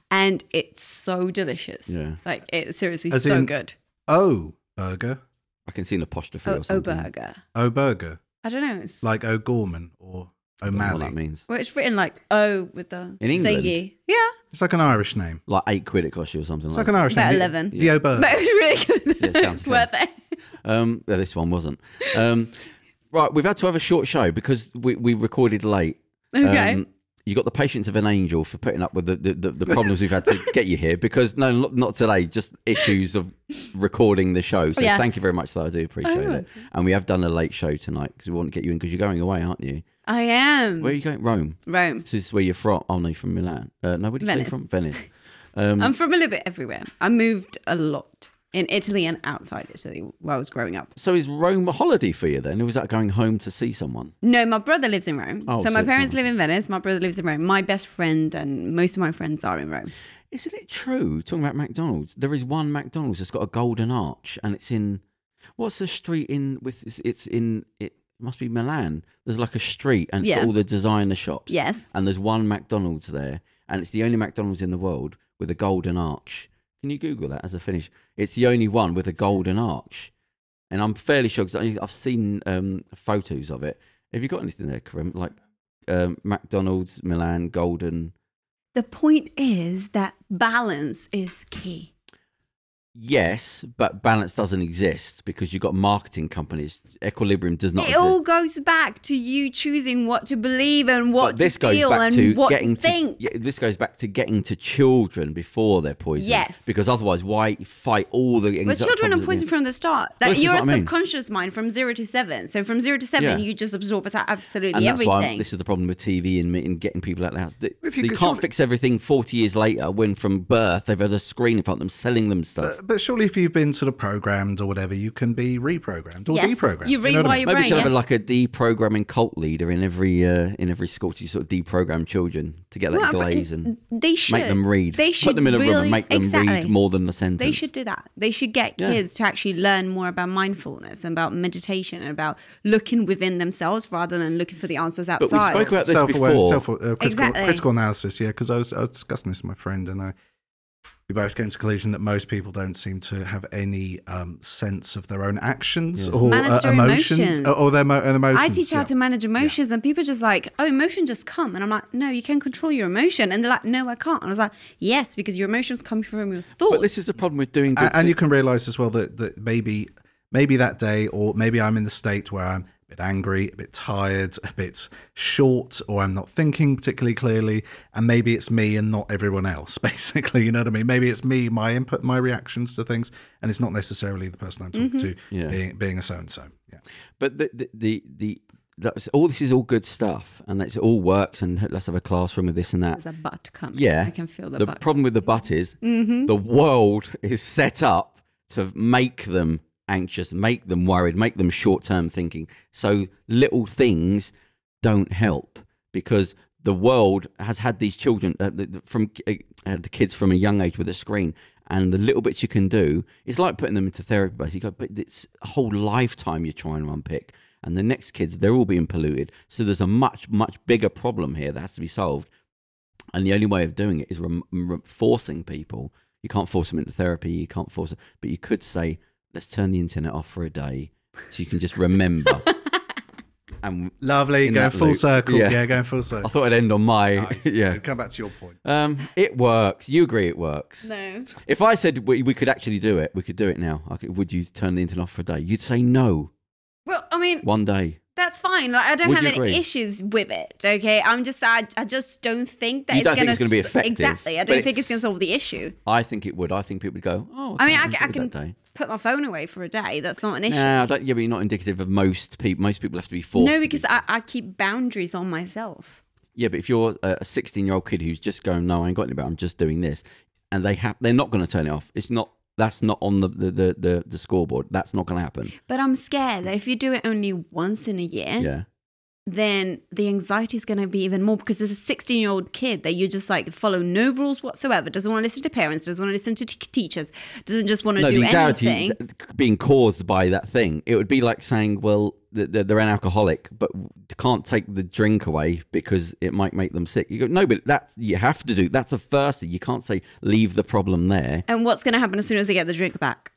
and it's so delicious. Yeah, like it's seriously so good. O Burger. I can see an apostrophe or something. O Burger. O Burger. I don't know. It's like O'Gorman or O'Malley. What that means? Well, it's written like O with the in England. Thingy. Yeah. It's like an Irish name. Like £8 it costs you or something. It's like an Irish name. About 11. The O Burger. But it was really good. Yeah, it's worth it. This one wasn't. Right, we've had to have a short show because we recorded late. Okay. You got the patience of an angel for putting up with the problems we've had to get you here because not today, just issues of recording the show. So thank you very much, though. I do appreciate it. And we have done a late show tonight because we want to get you in because you're going away, aren't you? I am. Where are you going? Rome. So this is where you're from. Oh no, you're from Milan. No, where did you say you're from? Venice. I'm from a little bit everywhere. I moved a lot. in Italy and outside Italy while I was growing up. So is Rome a holiday for you then? Or was that going home to see someone? No, my brother lives in Rome. Oh, so my parents live in Venice. My brother lives in Rome. My best friend and most of my friends are in Rome. Isn't it true, talking about McDonald's, there is one McDonald's that's got a golden arch and it's in, what's the street in, it must be Milan. There's like a street and it's got all the designer shops. Yes. And there's one McDonald's there and it's the only McDonald's in the world with a golden arch. Can you Google that as a finish? It's the only one with a golden arch. And I'm fairly sure, because I've seen photos of it. Have you got anything there, Kerem? Like McDonald's, Milan, golden... The point is that balance is key. Yes, but balance doesn't exist because you've got marketing companies. Equilibrium does not exist. It all goes back to you choosing what to believe and what to feel and what to think. This goes back to getting to children before they're poisoned. Yes. Because otherwise, why fight all the... But children are poisoned from the start. Like, you're a subconscious mind from 0 to 7. So from 0 to 7, you just absorb absolutely everything. Why this is the problem with TV and getting people out of the house. You can't fix everything 40 years later when from birth they've had a screen in front of them selling them stuff. But surely if you've been sort of programmed or whatever, you can be reprogrammed or deprogrammed. You rewire your brain. Maybe you should have like a deprogramming cult leader in every school to sort of deprogram children to get that glaze and they should make them read. They should put them in a room and make them read more than the sentence. They should do that. They should get kids to actually learn more about mindfulness and about meditation and about looking within themselves rather than looking for the answers outside. But we spoke about this before. Critical analysis, because I was discussing this with my friend and we both came to the conclusion that most people don't seem to have any sense of their own actions or emotions. Or their emotions. I teach how to manage emotions and people are just like, oh, emotions just come. And I'm like, no, you can control your emotion. And they're like, no, I can't. And I was like, yes, because your emotions come from your thoughts. But this is the problem with doing good and you can realise as well that maybe that day, or maybe I'm in the state where I'm a bit angry, a bit tired, a bit short, or I'm not thinking particularly clearly, and maybe it's me and not everyone else, basically, you know what I mean? Maybe it's me, my input, my reactions to things, and it's not necessarily the person I'm talking to being a so-and-so. Yeah. But all this is all good stuff, and it all works, and let's have a classroom with this and that. There's a but coming. Yeah. I can feel the but. The problem with the but is the world is set up to make them anxious, make them worried, make them short-term thinking. So little things don't help because the world has had these children the kids from a young age with a screen, and the little bits you can do, it's like putting them into therapy. But it's a whole lifetime you're trying to unpick, and the next kids, they're all being polluted. So there's a much bigger problem here that has to be solved, and the only way of doing it is forcing people. You can't force them into therapy. You can't force them, but you could say, let's turn the internet off for a day so you can just remember. And lovely, go full circle. Yeah, going full circle. I thought I'd end on my... Nice. Yeah. Come back to your point. It works. You agree it works? No. If I said we could actually do it, we could do it now. Would you turn the internet off for a day? You'd say no. Well, I mean... One day. That's fine. Like, I don't have any issues with it, okay? I just don't think that it's going to be effective. Exactly. I don't think it's going to solve the issue. I think it would. I think people would go, oh, I mean, I can put my phone away for a day. That's not an issue. Nah, but you're not indicative of most people. Most people have to be forced. No, because I keep boundaries on myself. Yeah, but if you're a 16-year-old kid who's just going, no, I ain't got any about, I'm just doing this, and they're not going to turn it off. That's not on the scoreboard. That's not going to happen. But I'm scared that if you do it only once in a year, then the anxiety is going to be even more because there's a 16-year-old kid that you just like follow no rules whatsoever, doesn't want to listen to parents, doesn't want to listen to teachers, doesn't just want to do anything. No, the anxiety is being caused by that thing. It would be like saying, well, they're an alcoholic, but can't take the drink away because it might make them sick. You go, no, but you have to do. That's the first thing. You can't say leave the problem there. And what's going to happen as soon as they get the drink back?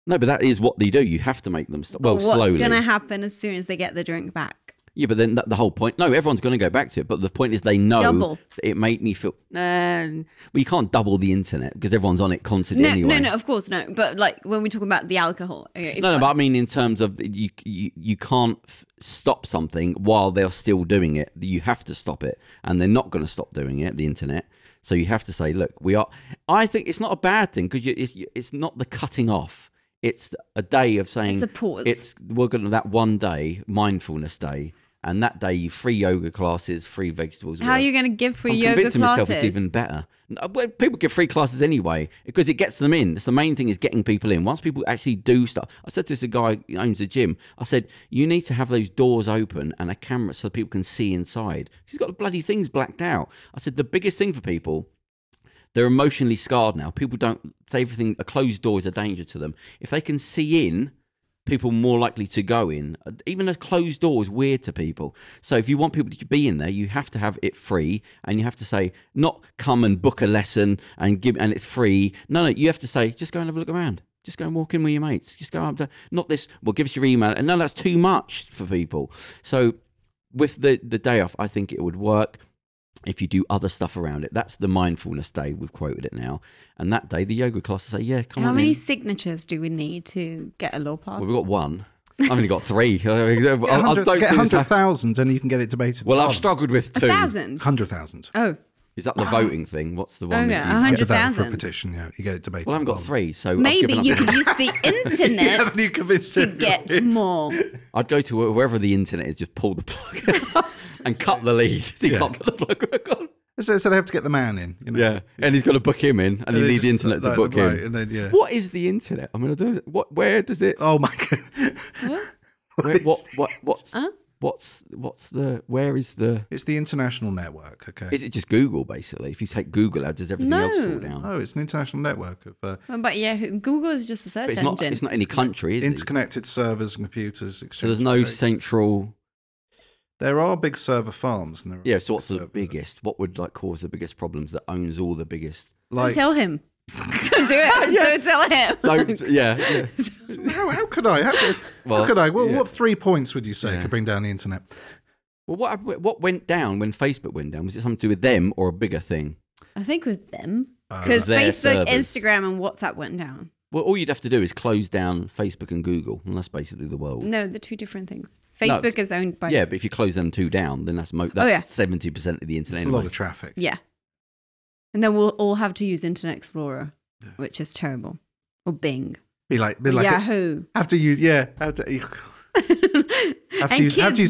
No, but that is what they do. You have to make them stop. Well, slowly. What's going to happen as soon as they get the drink back? Yeah, but then the whole point... No, everyone's going to go back to it, but the point is they know it made me feel... Well, you can't double the internet because everyone's on it constantly anyway. No, of course, no. But like when we talk about the alcohol... but I mean in terms of you can't stop something while they're still doing it. You have to stop it, and they're not going to stop doing it, the internet. So you have to say, look, we are... I think it's not a bad thing because it's not the cutting off. It's a day of saying... It's a pause. We're going to that one day, mindfulness day, And that day, free yoga classes, free vegetables. How are you going to give free yoga classes? I'm convincing myself it's even better. People give free classes anyway because it gets them in. It's the main thing is getting people in. Once people actually do stuff. I said to this guy who owns a gym, I said, you need to have those doors open and a camera so people can see inside. He's got the bloody things blacked out. I said, the biggest thing for people, they're emotionally scarred now. People don't say everything, a closed door is a danger to them. If they can see in, people more likely to go in. Even a closed door is weird to people. So if you want people to be in there, you have to have it free, and you have to say, not come and book a lesson and it's free. No, you have to say, just go and have a look around. Just go and walk in with your mates. Just go up to, not this, well, give us your email. And no, that's too much for people. So with the day off, I think it would work if you do other stuff around it. That's the mindfulness day. We've quoted it now. And that day, the yoga classes say, yeah, come on in. How many signatures do we need to get a law passed? Well, we've got one. I've only got 3. Get 100,000 and you can get it debated. Well, I've struggled with 2. 1,000? 100,000. Oh. Is that the voting thing? What's the one? Oh, yeah, 100,000. For a petition, yeah. You get it debated. Well, I haven't got 3, so maybe you could use the internet to get more. I'd go to wherever the internet is, just pull the plug and cut the lead. So you can't put the plug back on. So they have to get the man in. You know? Yeah, and he's got to book him in, and he needs the internet to book him. And then, yeah. What is the internet? I mean, where does it? Oh my god! Where is the? It's the international network. Okay. Is it just Google basically? If you take Google out, does everything else fall down? Oh, it's an international network of. But yeah, Google is just a search engine. It's not any country, is it? Interconnected servers and computers. So there's no central. There are big server farms. And yeah. So what's the biggest? What would cause the biggest problems that owns all the biggest? Don't tell him. Don't do it. Don't tell him. Yeah. How could I? How could I? Well, what 3 points would you say could bring down the internet? Well, what went down when Facebook went down? Was it something to do with them or a bigger thing? I think with them. Because Facebook, Instagram and WhatsApp went down. Well, all you'd have to do is close down Facebook and Google, and that's basically the world. No, they're 2 different things. Facebook is owned by... Yeah, but if you close them 2 down, then that's 70% of the internet. It's a lot of traffic. Yeah. And then we'll all have to use Internet Explorer, which is terrible. Or Bing. Be like Yahoo. Have to use, kids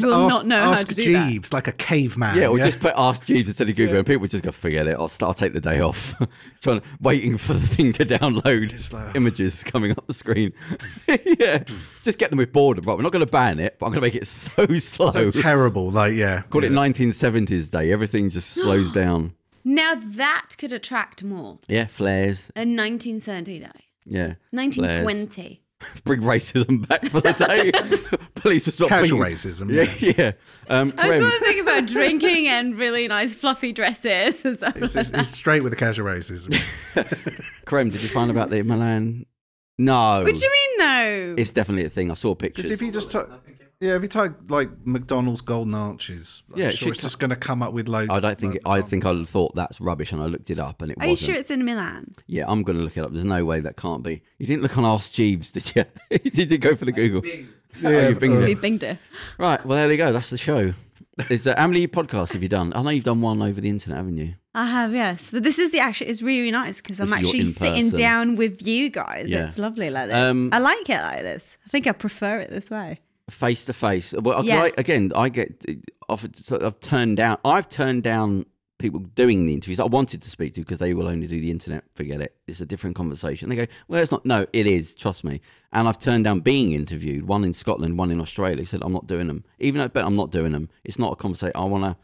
will not know how to do Jeeves, like a caveman. Yeah, or just put Ask Jeeves instead of Google, and people just go, forget it. I'll take the day off. Waiting for the thing to download images coming up the screen. Yeah, just get them with boredom. Right, we're not going to ban it, but I'm going to make it so slow. So terrible, Call it 1970s day. Everything just slows down. Now that could attract more. Yeah, flares. A 1970 day. Yeah. 1920. Bring racism back for the day. Police will stop casual racism. Yeah. I was want to think about drinking and really nice fluffy dresses. It's straight with the casual racism. Kerem, did you find about the Milan? No. What do you mean no? It's definitely a thing. I saw pictures. Because if you just if you type like McDonald's Golden Arches, it's just going to come up with loads. I think I thought that's rubbish, and I looked it up, and it wasn't. Are you sure it's in Milan? Yeah, I'm going to look it up. There's no way that can't be. You didn't look on Ask Jeeves, did you? Did you go for the Google? Yeah, you binged it. Right, well there you go. That's the show. How many podcasts have you done? I know you've done one over the internet, haven't you? I have, yes. But this is it's really nice because I'm actually sitting down with you guys. Yeah. It's lovely like this. I like it like this. I think I prefer it this way. Face to face. Well, yes. I get offered. So I've turned down people doing the interviews I wanted to speak to because they will only do the internet. Forget it. It's a different conversation. They go, well, it's not. No, it is. Trust me. And I've turned down being interviewed. One in Scotland, one in Australia. He said, I'm not doing them. Even though I'm not doing them. It's not a conversation. I'm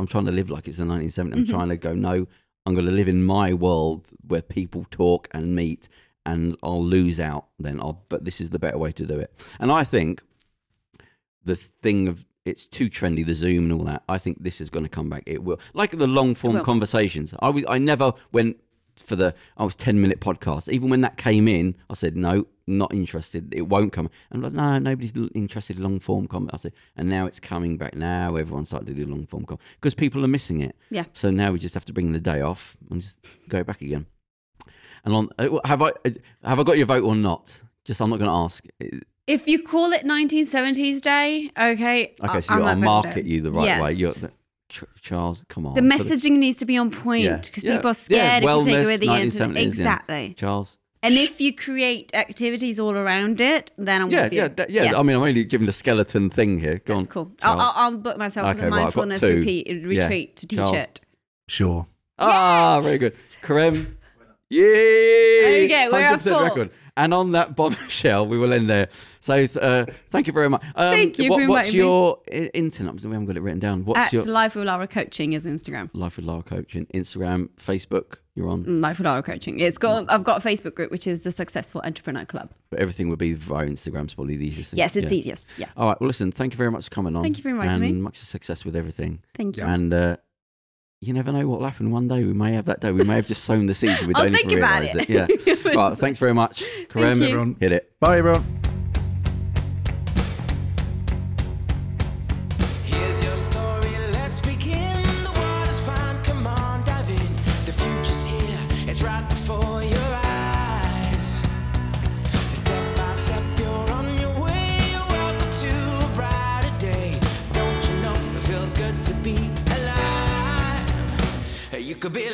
trying to live like it's the 1970s. I'm trying to go, no, I'm going to live in my world where people talk and meet, and I'll lose out then. But this is the better way to do it. And I think the thing of it's too trendy, the Zoom and all that. I think this is going to come back. It will. Like the long form conversations. I never went for I was 10-minute podcast. Even when that came in, I said, no, not interested. It won't come. And I'm like, no, nobody's interested in long form comment. I said, and now it's coming back. Now everyone's starting to do long form comment because people are missing it. Yeah. So now we just have to bring the day off and just go back again. And have I got your vote or not? I'm not going to ask. If you call it 1970s day, okay. Okay, so I'll market you the right way. Charles, come on. The messaging needs to be on point because people are scared if you take away the internet. Exactly. Yeah. Charles, And if you create activities all around it, then I'm with you. Yes. I mean, I'm only giving the skeleton thing here. Go on. That's cool. I'll book myself for the mindfulness retreat to teach it. Sure. Ah, very good. Kerem. Yay! Okay, we're at 4. record. And on that bombshell, we will end there. So thank you very much. Thank you for what's inviting your internet? We haven't got it written down. What's your Life with Lara Coaching is Instagram. Life with Lara Coaching, Instagram, Facebook. You're on Life with Lara Coaching. I've got a Facebook group which is the Successful Entrepreneur Club. But everything would be via Instagram. It's probably the easiest thing. Yes, it's easiest. Yeah. All right. Well, listen. Thank you very much for coming on. Thank you for inviting me. And much success with everything. Thank you. And you never know what will happen one day. We may have that day. We may have just sown the seeds and we don't even realise it. Yeah. Right. Thanks very much. Kerem, everyone. Hit it. Bye, everyone. Here's your story. Let's begin. The water's fine. Come on, dive in. The future's here. It's right before your eyes. Step by step, you're on your way. Welcome to a brighter day. Don't you know it feels good to be alive? You could be